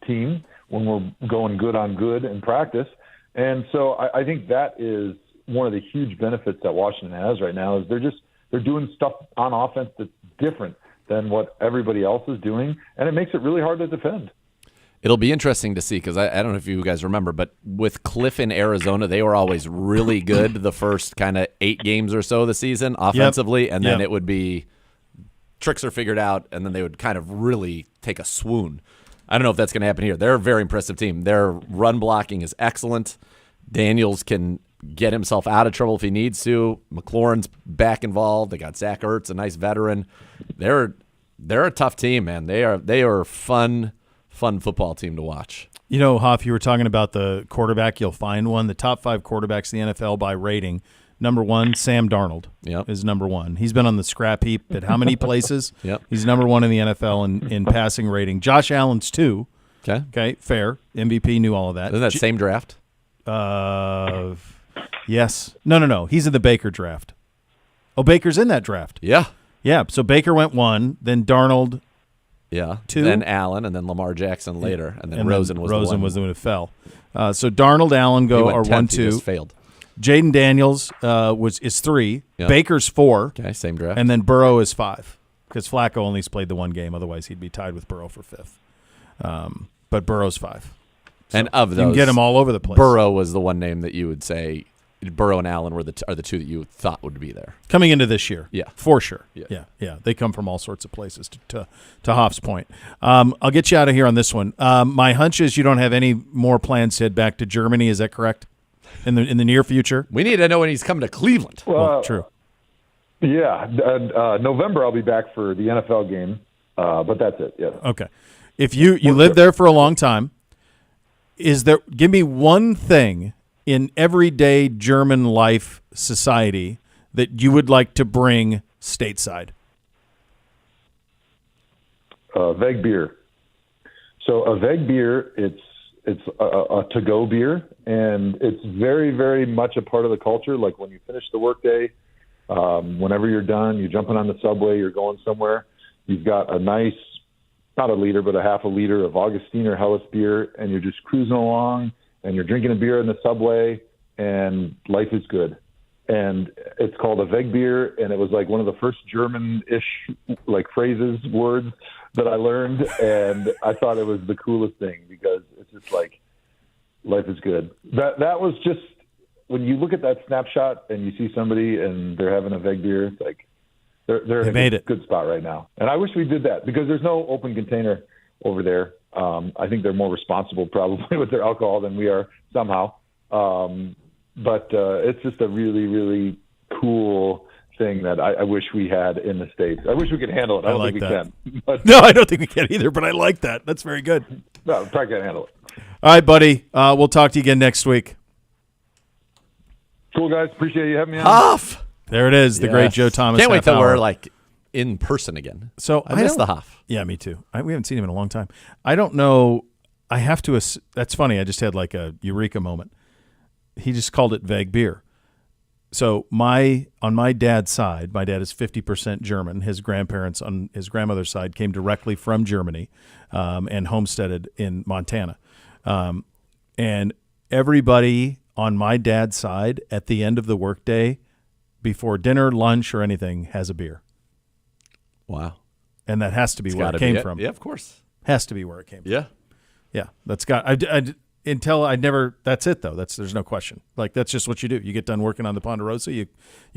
team when we're going good on good in practice. And so I think that is one of the huge benefits that Washington has right now is they're doing stuff on offense that's different than what everybody else is doing, and it makes it really hard to defend. It'll be interesting to see because I don't know if you guys remember, but with Cliff in Arizona, they were always really good the first kind of 8 games or so of the season offensively, and then it would be tricks are figured out, and then they would kind of really take a swoon. I don't know if that's going to happen here. They're a very impressive team. Their run blocking is excellent. Daniels can get himself out of trouble if he needs to. McLaurin's back involved. They got Zach Ertz, a nice veteran. They're a tough team, man. They are fun football team to watch. You know, Hoff, you were talking about the quarterback. You'll find one. The top 5 quarterbacks in the NFL by rating. Number 1, Sam Darnold is number 1. He's been on the scrap heap at how many places? He's number 1 in the NFL in passing rating. Josh Allen's 2. Okay, fair. MVP, knew all of that. Isn't that same draft? Yes. No. He's in the Baker draft. Oh, Baker's in that draft. Yeah. So Baker went 1, then Darnold 2. Then Allen, and then Lamar Jackson later, and then Rosen was the one who fell. So Darnold, Allen are 1, 2. He just failed. Jaden Daniels is 3. Yep. Baker's 4. Okay, same draft. And then Burrow is 5 because Flacco only played the one game. Otherwise, he'd be tied with Burrow for 5th. But Burrow's 5. So and of those, you can get them all over the place. Burrow was the one name that you would say Burrow and Allen are the 2 that you thought would be there coming into this year. Yeah, for sure. Yeah. They come from all sorts of places. To Hoff's point, I'll get you out of here on this one. My hunch is you don't have any more plans to head back to Germany. Is that correct? In the near future, we need to know when he's coming to Cleveland. Well, true. Yeah, November I'll be back for the NFL game, but that's it. Yeah. Okay. If you lived there for a long time, give me one thing in everyday German life society that you would like to bring stateside? Veg beer. So a Veg beer, it's a to-go beer, and it's very, very much a part of the culture. Like when you finish the workday, whenever you're done, you're jumping on the subway, you're going somewhere, you've got a nice, not a liter, but a half a liter of Augustiner Helles beer, and you're just cruising along, and you're drinking a beer in the subway, and life is good. And it's called a Veg beer, and it was like one of the first German-ish phrases, words that I learned, and I thought it was the coolest thing because it's just like life is good. That was just when you look at that snapshot and you see somebody and they're having a Veg beer, it's like they're in a good spot right now. And I wish we did that because there's no open container over there. I think they're more responsible probably with their alcohol than we are somehow. But it's just a really, really cool thing that I wish we had in the States. I wish we could handle it. I don't think we can. But, no, I don't think we can either, but I like that. That's very good. No, probably can't handle it. All right, buddy. We'll talk to you again next week. Cool, guys. Appreciate you having me on. Hoff! There it is, the great Joe Thomas. Can't wait till we're in person again. So I miss the Hoff. Yeah, me too. We haven't seen him in a long time. I don't know. I have to. That's funny. I just had like a eureka moment. He just called it Veg beer. So on my dad's side, my dad is 50% German. His grandparents on his grandmother's side came directly from Germany and homesteaded in Montana. And everybody on my dad's side at the end of the workday, before dinner, lunch, or anything, has a beer. Wow. And that has to be where it came from. Yeah, of course. Has to be where it came from. Yeah. Yeah, that's got. Until I never. That's it though. There's no question. Like that's just what you do. You get done working on the Ponderosa, you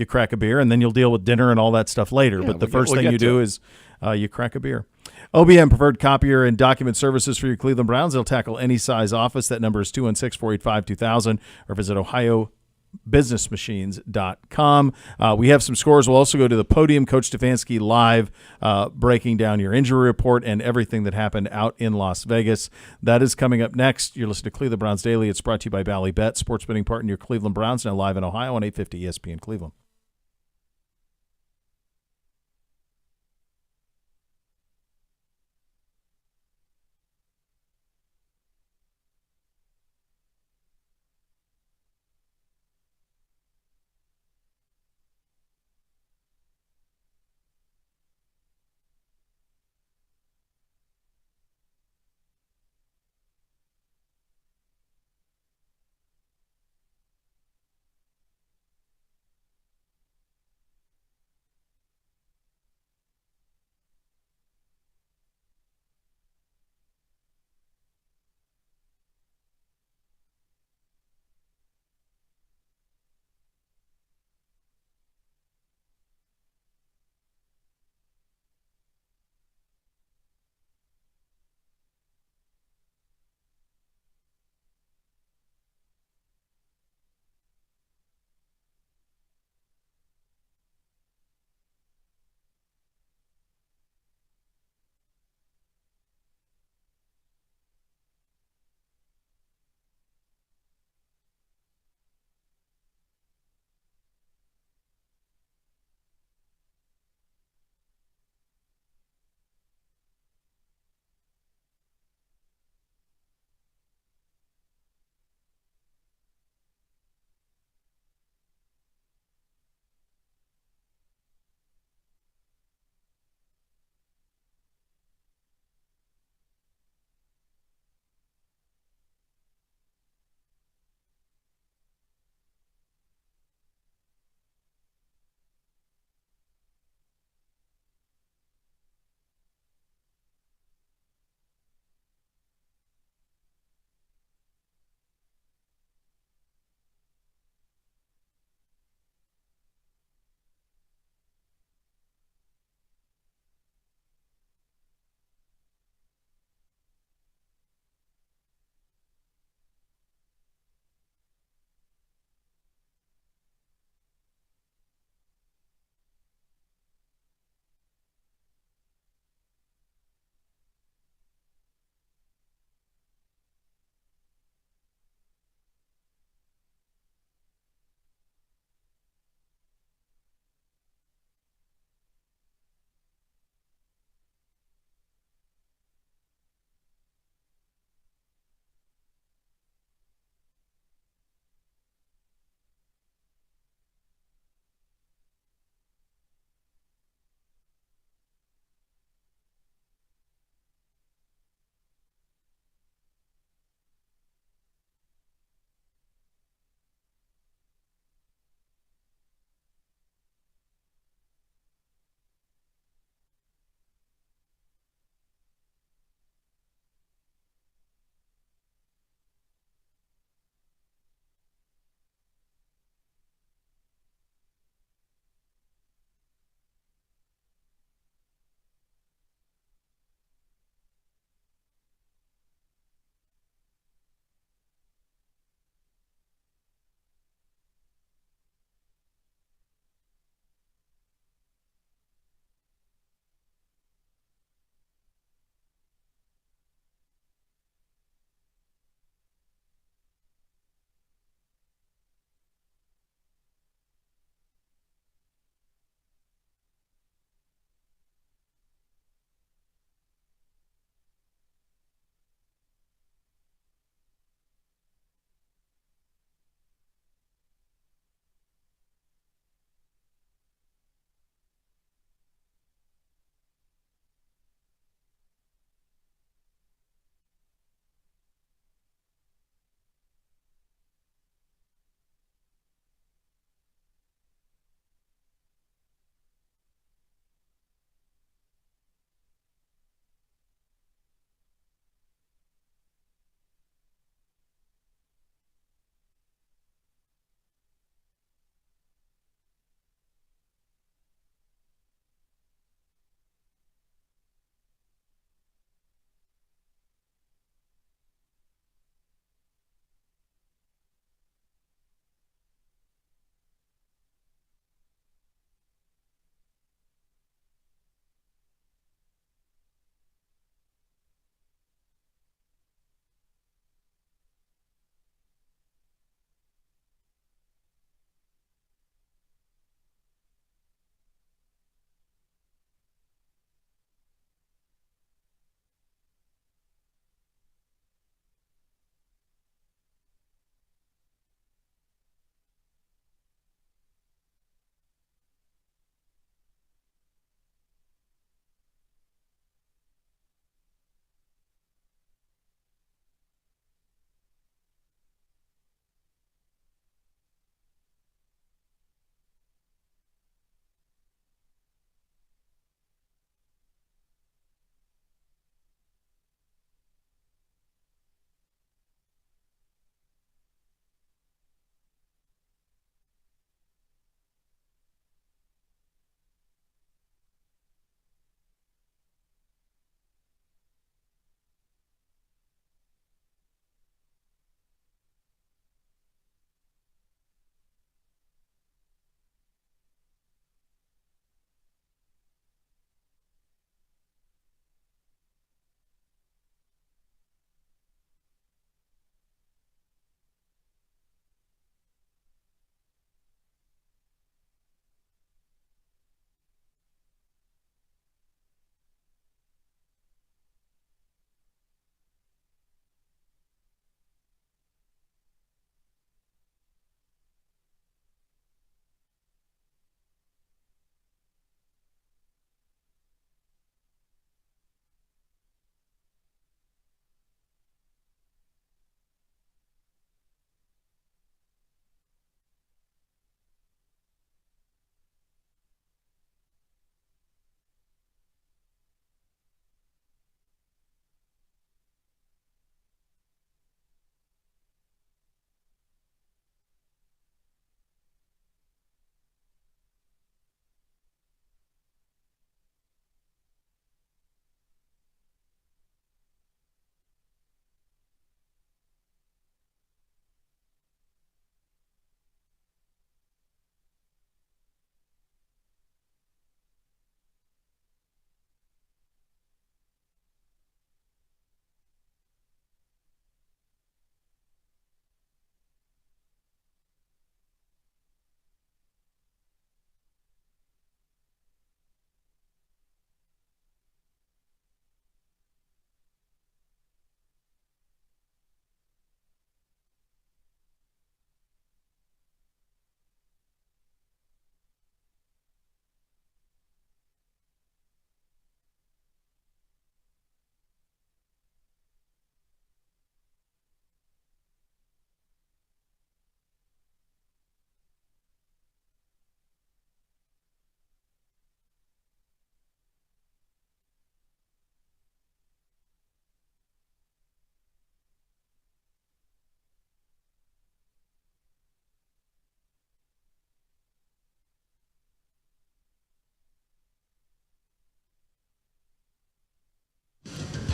crack a beer, and then you'll deal with dinner and all that stuff later. Yeah, but the we'll first get thing you to do it. is you crack a beer. OBM preferred copier and document services for your Cleveland Browns. They'll tackle any size office. That number is 216-485-2000 or visit OhioBusinessMachines.com. We have some scores. We'll also go to the podium. Coach Stefanski live breaking down your injury report and everything that happened out in Las Vegas. That is coming up next. You're listening to Cleveland Browns Daily. It's brought to you by Bally Bet, sports betting partner, your Cleveland Browns, now live in Ohio on 850 ESPN Cleveland.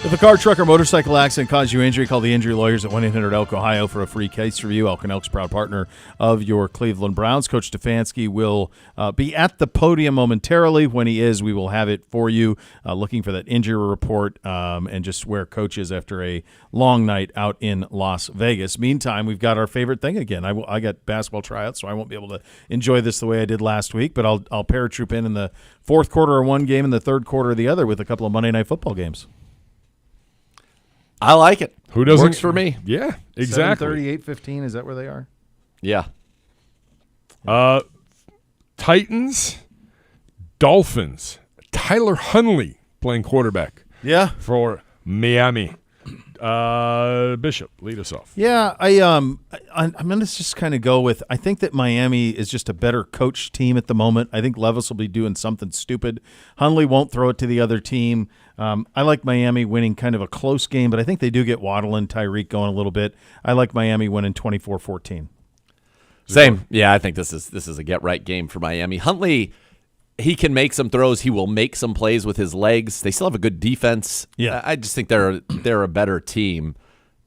If a car, truck, or motorcycle accident caused you injury, call the injury lawyers at 1-800-ELK Ohio for a free case review. Elk & Elk's proud partner of your Cleveland Browns. Coach Stefanski will be at the podium momentarily. When he is, we will have it for you, looking for that injury report and just where Coach is after a long night out in Las Vegas. Meantime, we've got our favorite thing again. I got basketball tryouts, so I won't be able to enjoy this the way I did last week, but I'll paratroop in the fourth quarter of one game and the third quarter of the other with a couple of Monday Night Football games. I like it. Who doesn't? Works for me. Yeah, exactly. 7:30, 8:15, is that where they are? Yeah. Titans, Dolphins. Tyler Huntley playing quarterback. Yeah. For Miami. Bishop, lead us off. Yeah, I'm going to just kind of go with, I think that Miami is just a better coach team at the moment. I think Levis will be doing something stupid. Hundley won't throw it to the other team. I like Miami winning kind of a close game, but I think they do get Waddle and Tyreek going a little bit. I like Miami winning 24-14. Same. Yeah, I think this is a get-right game for Miami. Huntley, he can make some throws. He will make some plays with his legs. They still have a good defense. Yeah. I just think they're a better team.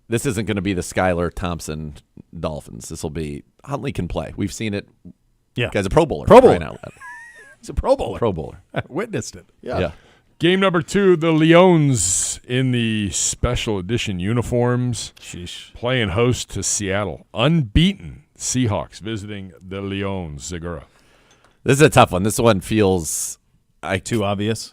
This isn't going to be the Skylar Thompson Dolphins. This will be Huntley can play. We've seen it. Yeah. Guy's a Pro Bowler. Pro Bowler. Right now. He's a Pro Bowler. Pro Bowler. I witnessed it. Yeah. Game number 2, the Leons in the special edition uniforms. Sheesh. Playing host to Seattle. Unbeaten Seahawks visiting the Leons. Zagura. This is a tough one. This one feels too obvious.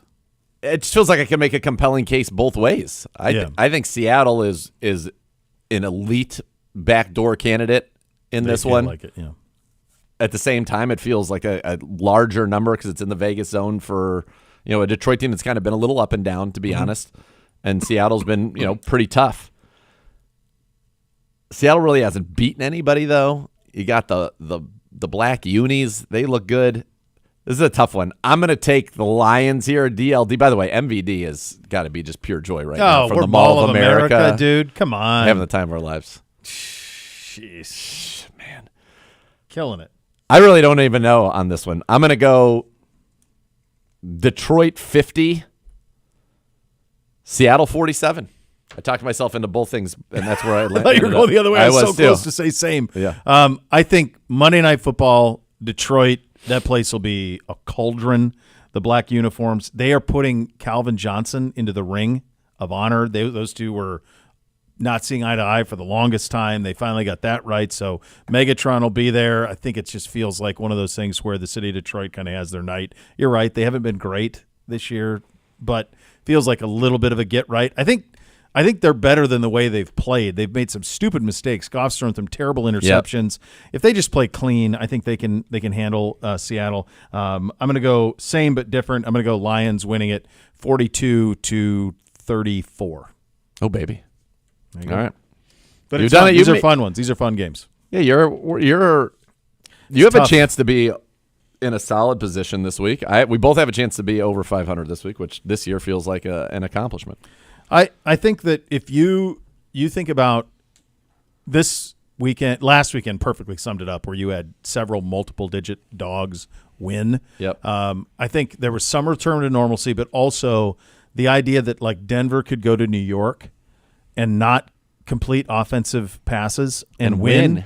It feels like I can make a compelling case both ways. I think Seattle is an elite backdoor candidate in this one. Like it, yeah. At the same time, it feels like a larger number because it's in the Vegas zone for a Detroit team that's kind of been a little up and down, to be honest. And Seattle's been pretty tough. Seattle really hasn't beaten anybody though. You got the black unis. They look good. This is a tough one. I'm going to take the Lions here. DLD. By the way, MVD has got to be just pure joy right now from we're the Mall of America. Dude. Come on. Having the time of our lives. Jeez. Man. Killing it. I really don't even know on this one. I'm going to go Detroit 50, Seattle 47. I talked myself into both things, and that's where I landed. I thought you were going the other way. I was so too. close to say same. Yeah. I think Monday Night Football, Detroit, that place will be a cauldron. The black uniforms, they are putting Calvin Johnson into the ring of honor. Those two were not seeing eye to eye for the longest time. They finally got that right. So Megatron will be there. I think it just feels like one of those things where the city of Detroit kind of has their night. You're right. They haven't been great this year, but feels like a little bit of a get right. I think they're better than the way they've played. They've made some stupid mistakes. Goff's thrown some terrible interceptions. Yep. If they just play clean, I think they can handle Seattle. I'm going to go same but different. I'm going to go Lions winning it 42-34. Oh, baby. All right. But these are fun ones. These are fun games. Yeah, you have tough. A chance to be in a solid position this week. We both have a chance to be over 500 this week, which this year feels like an accomplishment. I think that if you think about this weekend, last weekend perfectly summed it up, where you had several multiple-digit dogs win. Yep. I think there was some return to normalcy, but also the idea that like Denver could go to New York and not complete offensive passes and win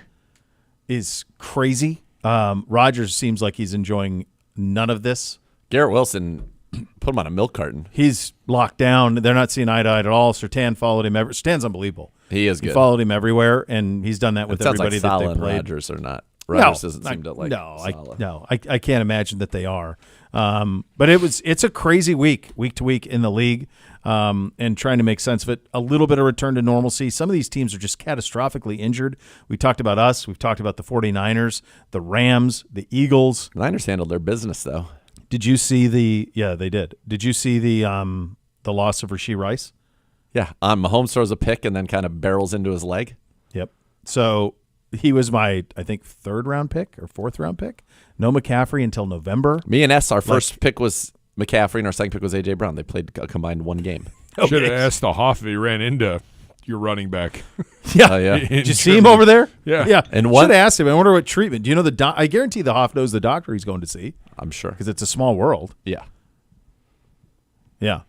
is crazy. Rodgers seems like he's enjoying none of this. Garrett Wilson put him on a milk carton. He's locked down. They're not seeing eye to eye at all. Surtain followed him. Surtain's unbelievable. He is good. He followed him everywhere, and he's done that with everybody like that they played. Rodgers or not. Rodgers doesn't seem to like I can't imagine that they are. But it's a crazy week to week in the league, and trying to make sense of it. A little bit of return to normalcy. Some of these teams are just catastrophically injured. We talked about us. We've talked about the 49ers, the Rams, the Eagles. The Niners handled their business, though. Did you see they did. Did you see the loss of Rashee Rice? Yeah. Mahomes throws a pick and then kind of barrels into his leg. Yep. So he was my, I think, 3rd round pick or 4th round pick. No McCaffrey until November. Me and our first pick was McCaffrey, and our second pick was A.J. Brown. They played a combined one game. Should have asked the HOF if he ran into your running back. Yeah. Did you see him over there? Yeah. And should have asked him. I wonder what treatment. Do you know I guarantee the HOF knows the doctor he's going to see. I'm sure. Because it's a small world. Yeah. Yeah.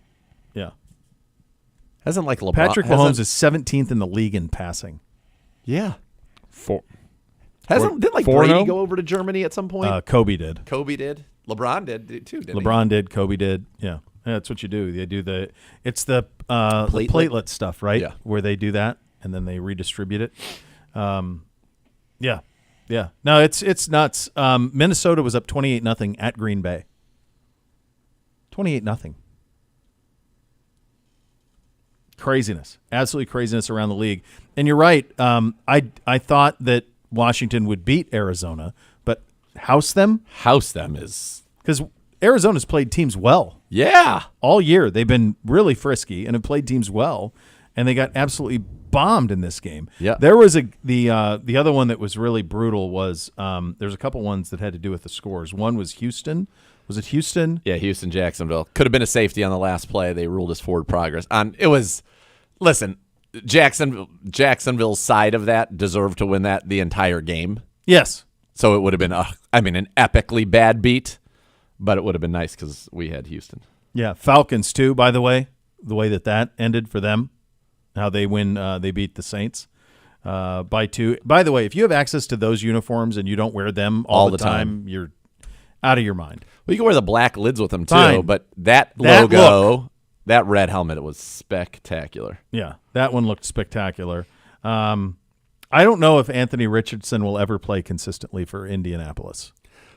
Hasn't like LeBron. Patrick Mahomes is 17th in the league in passing. Yeah. Four. Didn't like 4-0? Brady go over to Germany at some point? Kobe did. Kobe did. LeBron did too, didn't LeBron did. Kobe did. Yeah. That's what you do. They do the platelet stuff, right? Yeah. Where they do that and then they redistribute it. Yeah. No, it's nuts. Minnesota was up 28-0 at Green Bay. 28-0. Craziness, absolutely craziness around the league. And you're right. I thought that Washington would beat Arizona, but house them is because Arizona's played teams well. Yeah, all year they've been really frisky and have played teams well, and they got absolutely bombed in this game. Yeah, there was the other one that was really brutal was there's a couple ones that had to do with the scores. One was Houston. Was it Houston? Yeah, Houston, Jacksonville. Could have been a safety on the last play. They ruled as forward progress. Listen, Jacksonville's side of that deserved to win the entire game. Yes. So it would have been, an epically bad beat, but it would have been nice because we had Houston. Yeah, Falcons too, by the way that ended for them, how they beat the Saints by 2. By the way, if you have access to those uniforms and you don't wear them all the time, you're out of your mind. Well, you can wear the black lids with them too, Fine. but that logo, that red helmet, it was spectacular. Yeah, that one looked spectacular. I don't know if Anthony Richardson will ever play consistently for Indianapolis.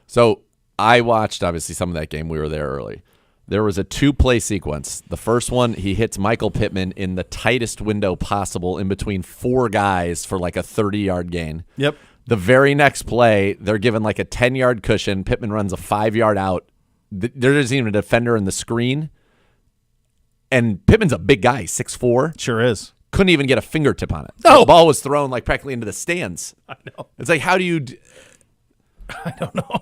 So I watched, obviously, some of that game. We were there early. There was a 2-play sequence. The first one, he hits Michael Pittman in the tightest window possible in between 4 guys for like a 30-yard gain. Yep. The very next play, they're given like a 10-yard cushion. Pittman runs a 5-yard out. There isn't even a defender in the screen. And Pittman's a big guy, 6'4". Sure is. Couldn't even get a fingertip on it. No. The ball was thrown like practically into the stands. I know. It's like, how do you I don't know.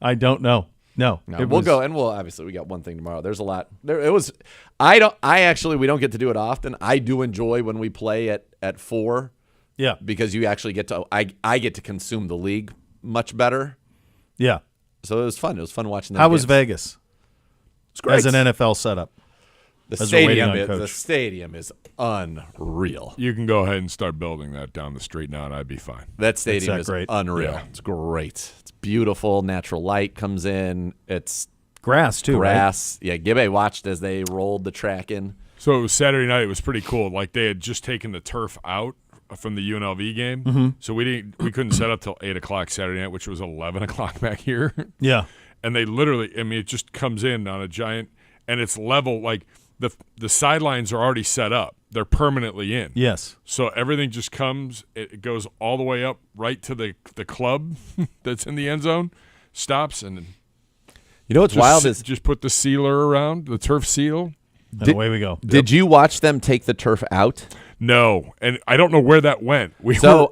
I don't know. No. We'll go, and obviously we got one thing tomorrow. There's a lot. We don't get to do it often. I do enjoy when we play at 4. Yeah. Because you actually get to I get to consume the league much better. Yeah. So it was fun. It was fun watching them. How was Vegas? It's great. As an NFL setup. The As a waiting stadium, on coach. the stadium is unreal. You can go ahead and start building that down the street now, and I'd be fine. That stadium is great? unreal. Yeah. It's great. It's beautiful. Natural light comes in. It's grass too. Grass. Right? Yeah, Gibbe watched as they rolled the track in. So it was Saturday night. It was pretty cool. Like they had just taken the turf out from the UNLV game, Mm-hmm. so we couldn't set up till 8:00 Saturday night, which was 11:00 back here. Yeah. And they literally, it just comes in on a giant, and it's level. Like the sidelines are already set up; they're permanently in. Yes. So everything just comes. It goes all the way up right to the club that's in the end zone, stops, and you know what's wild is just put the sealer around the turf seal. And away we go. Did you watch them take the turf out? No, and I don't know where that went.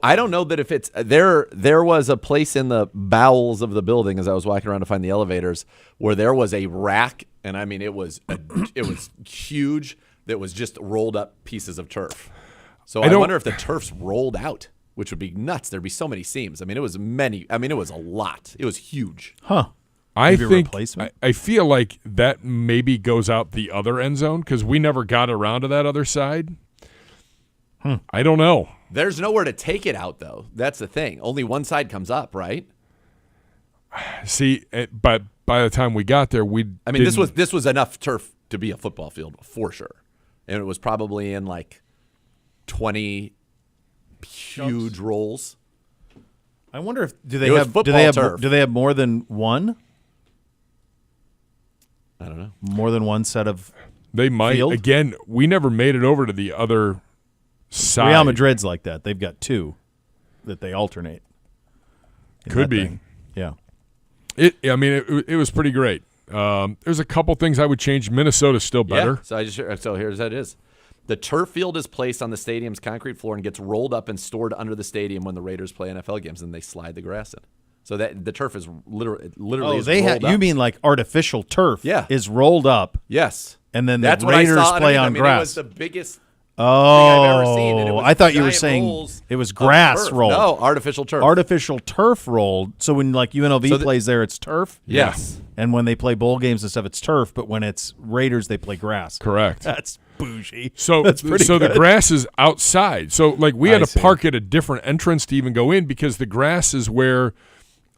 I don't know that if it's there. There was a place in the bowels of the building as I was walking around to find the elevators where there was a rack, and I mean it was huge. That was just rolled up pieces of turf. So I wonder if the turf's rolled out, which would be nuts. There'd be so many seams. I mean, it was many. I mean, it was a lot. It was huge. Huh. I feel like that maybe goes out the other end zone because we never got around to that other side. I don't know. There's nowhere to take it out, though. That's the thing. Only one side comes up, right? See, but by the time we got there, this was enough turf to be a football field for sure, and it was probably in like 20 huge rolls. I wonder if do they have more than one? I don't know. More than one set of They might. field? Again, we never made it over to the other side. Real Madrid's like that. They've got 2 that they alternate. Could be. Thing. Yeah. It was pretty great. There's a couple things I would change. Minnesota's still better. Yeah, so here's that is. The turf field is placed on the stadium's concrete floor and gets rolled up and stored under the stadium when the Raiders play NFL games, and they slide the grass in. So that the turf is literally is rolled up. You mean like artificial turf? Yeah. Is rolled up. Yes. And then That's the what I Raiders saw. play on grass. It was the biggest. I've ever seen. And it was I thought you were giant saying rolls it was of grass turf. rolled. No, artificial turf. Artificial turf rolled. So when like UNLV plays there, it's turf. Yes. And when they play bowl games and stuff, it's turf. But when it's Raiders, they play grass. Correct. That's bougie. So, that's pretty so good. the grass is outside. So, like, we had I to see. park at a different entrance to even go in because the grass is where,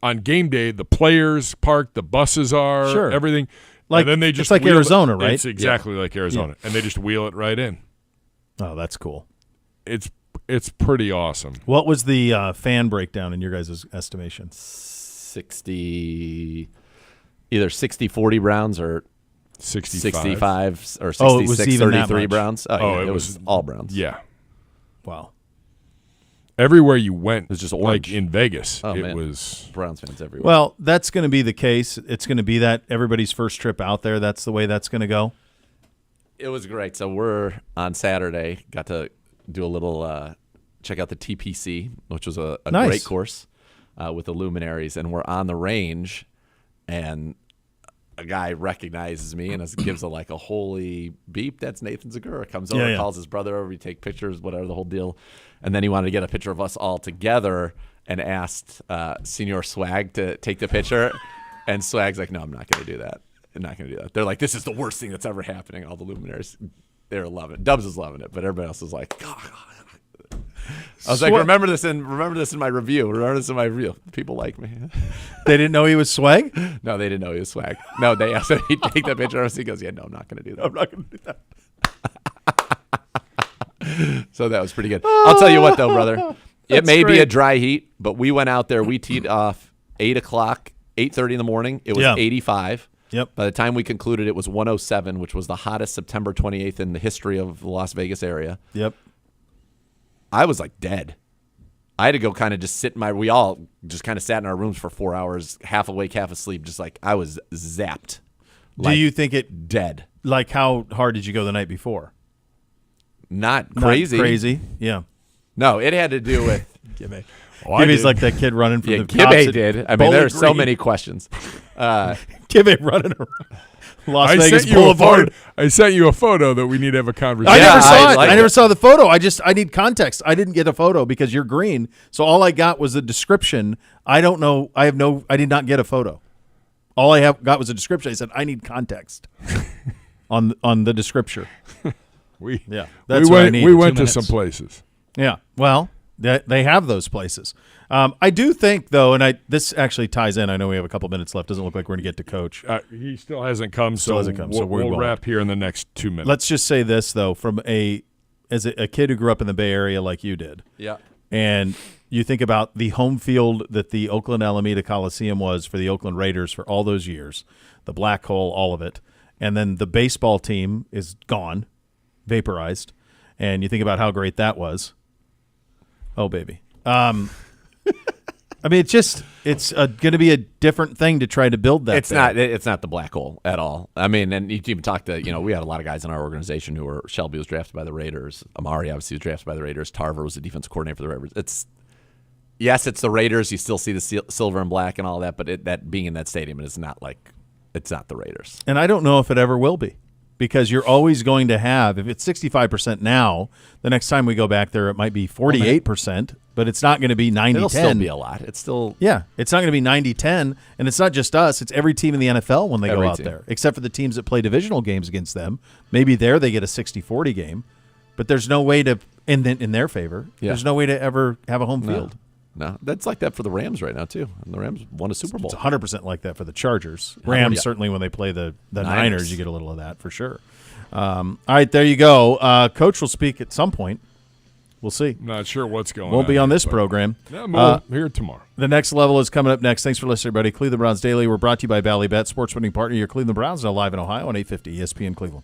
on game day, the players park, the buses are, Sure. everything. Like, and then they it's just like wheel Arizona, it. right? It's exactly like Arizona, and they just wheel it right in. Oh, that's cool. It's pretty awesome. What was the fan breakdown in your guys' estimation? 60, either 60-40 Browns or 65 or Oh, it was even that 66-33 much. Browns. Oh, Oh, yeah, it it was- was all Browns. Yeah. Wow. Everywhere you went, It was just like orange. in Vegas, Oh, it man. was. Browns fans everywhere. Well, that's going to be the case. It's going to be that everybody's first trip out there. That's the way that's going to go. it was great. So we're on Saturday. Got to do a little check out the TPC, which was a Nice. great course with the luminaries, and we're on the range, and a guy recognizes me and gives a holy beep. That's Nathan Zagura. Comes over, Yeah. calls his brother over. We take pictures, whatever the whole deal, and then he wanted to get a picture of us all together and asked Senior Swag to take the picture, and Swag's like, "No, I'm not going to do that. I'm not going to do that." They're like, "This is the worst thing that's ever happening." All the luminaries, they're loving it. Dubs is loving it, but everybody else is like, "God." I was like, remember this in my review. Remember this in my review. People like me. They didn't know he was swag? No, they didn't know he was Swag. No, they asked him he'd take the picture of us. He goes, "Yeah, no, I'm not going to do that. I'm not going to do that. So that was pretty good. I'll tell you what, though, brother. It may be a great. dry heat, but we went out there. We teed off 8 o'clock, 8:30 in the morning. It was Yeah. 85. Yep. By the time we concluded, it was 107, which was the hottest September 28th in the history of the Las Vegas area. Yep. I was like dead. I had to go kind of just sit in we all just kind of sat in our rooms for 4 hours, half awake, half asleep. Just like I was zapped. Do you think it, Dead. like, how hard did you go the night before? Not Not crazy. crazy. Yeah. No, it had to do with Gibby's like that kid running from yeah, the cops Gibby at did. I mean, Bowling there are so Green. many questions. Gibby running around Las I Vegas sent you a Boulevard. photo. I sent you a photo that we need to have a conversation. I Yeah, never saw I it. like I never it. saw the photo. I need context. I didn't get a photo because you're green. So all I got was the description. I don't know. I did not get a photo. All I got was a description. I said I need context on the description. We That's we what I went need. we 2 went to minutes. some places. Yeah. Well, they have those places. I do think though, and this actually ties in. I know we have a couple minutes left. Doesn't look like we're going to get to Coach. He still hasn't come, Still so hasn't come, we'll, so we we'll won't. wrap here in the next 2 minutes. Let's just say this though, from as a kid who grew up in the Bay Area like you did. Yeah. And you think about the home field that the Oakland Alameda Coliseum was for the Oakland Raiders for all those years, the black hole, all of it. And then the baseball team is gone, vaporized. And you think about how great that was. Oh, baby. I mean, it's going to be a different thing to try to build that. It's not the black hole at all. I mean, and you even talked to, we had a lot of guys in our organization who were, Shelby was drafted by the Raiders. Amari obviously was drafted by the Raiders. Tarver was the defensive coordinator for the Raiders. It's the Raiders. You still see the silver and black and all that, but that being in that stadium, it's not the Raiders. And I don't know if it ever will be, because you're always going to have, if it's 65% now, the next time we go back there, it might be 48%, but it's not going to be 90-10. It'll still be a lot. It's still Yeah, it's not going to be 90-10, and it's not just us. It's every team in the NFL when they go Every out team. there, except for the teams that play divisional games against them. Maybe there they get a 60-40 game, but there's no way to, in their favor, there's no way to ever have a home field. No, that's like that for the Rams right now too. And the Rams won a Super Bowl. It's 100% like that for the Chargers. Rams, Yeah. certainly when they play the Niners. Niners, you get a little of that for sure. All right, there you go. Coach will speak at some point. We'll see. Not sure what's going on. Won't be on here, this but- program. Yeah, we'll here tomorrow. The next level is coming up next. Thanks for listening, everybody. Cleveland Browns Daily. We're brought to you by Bally Bet, sports winning partner of your Cleveland Browns, now live in Ohio on 850 ESPN Cleveland.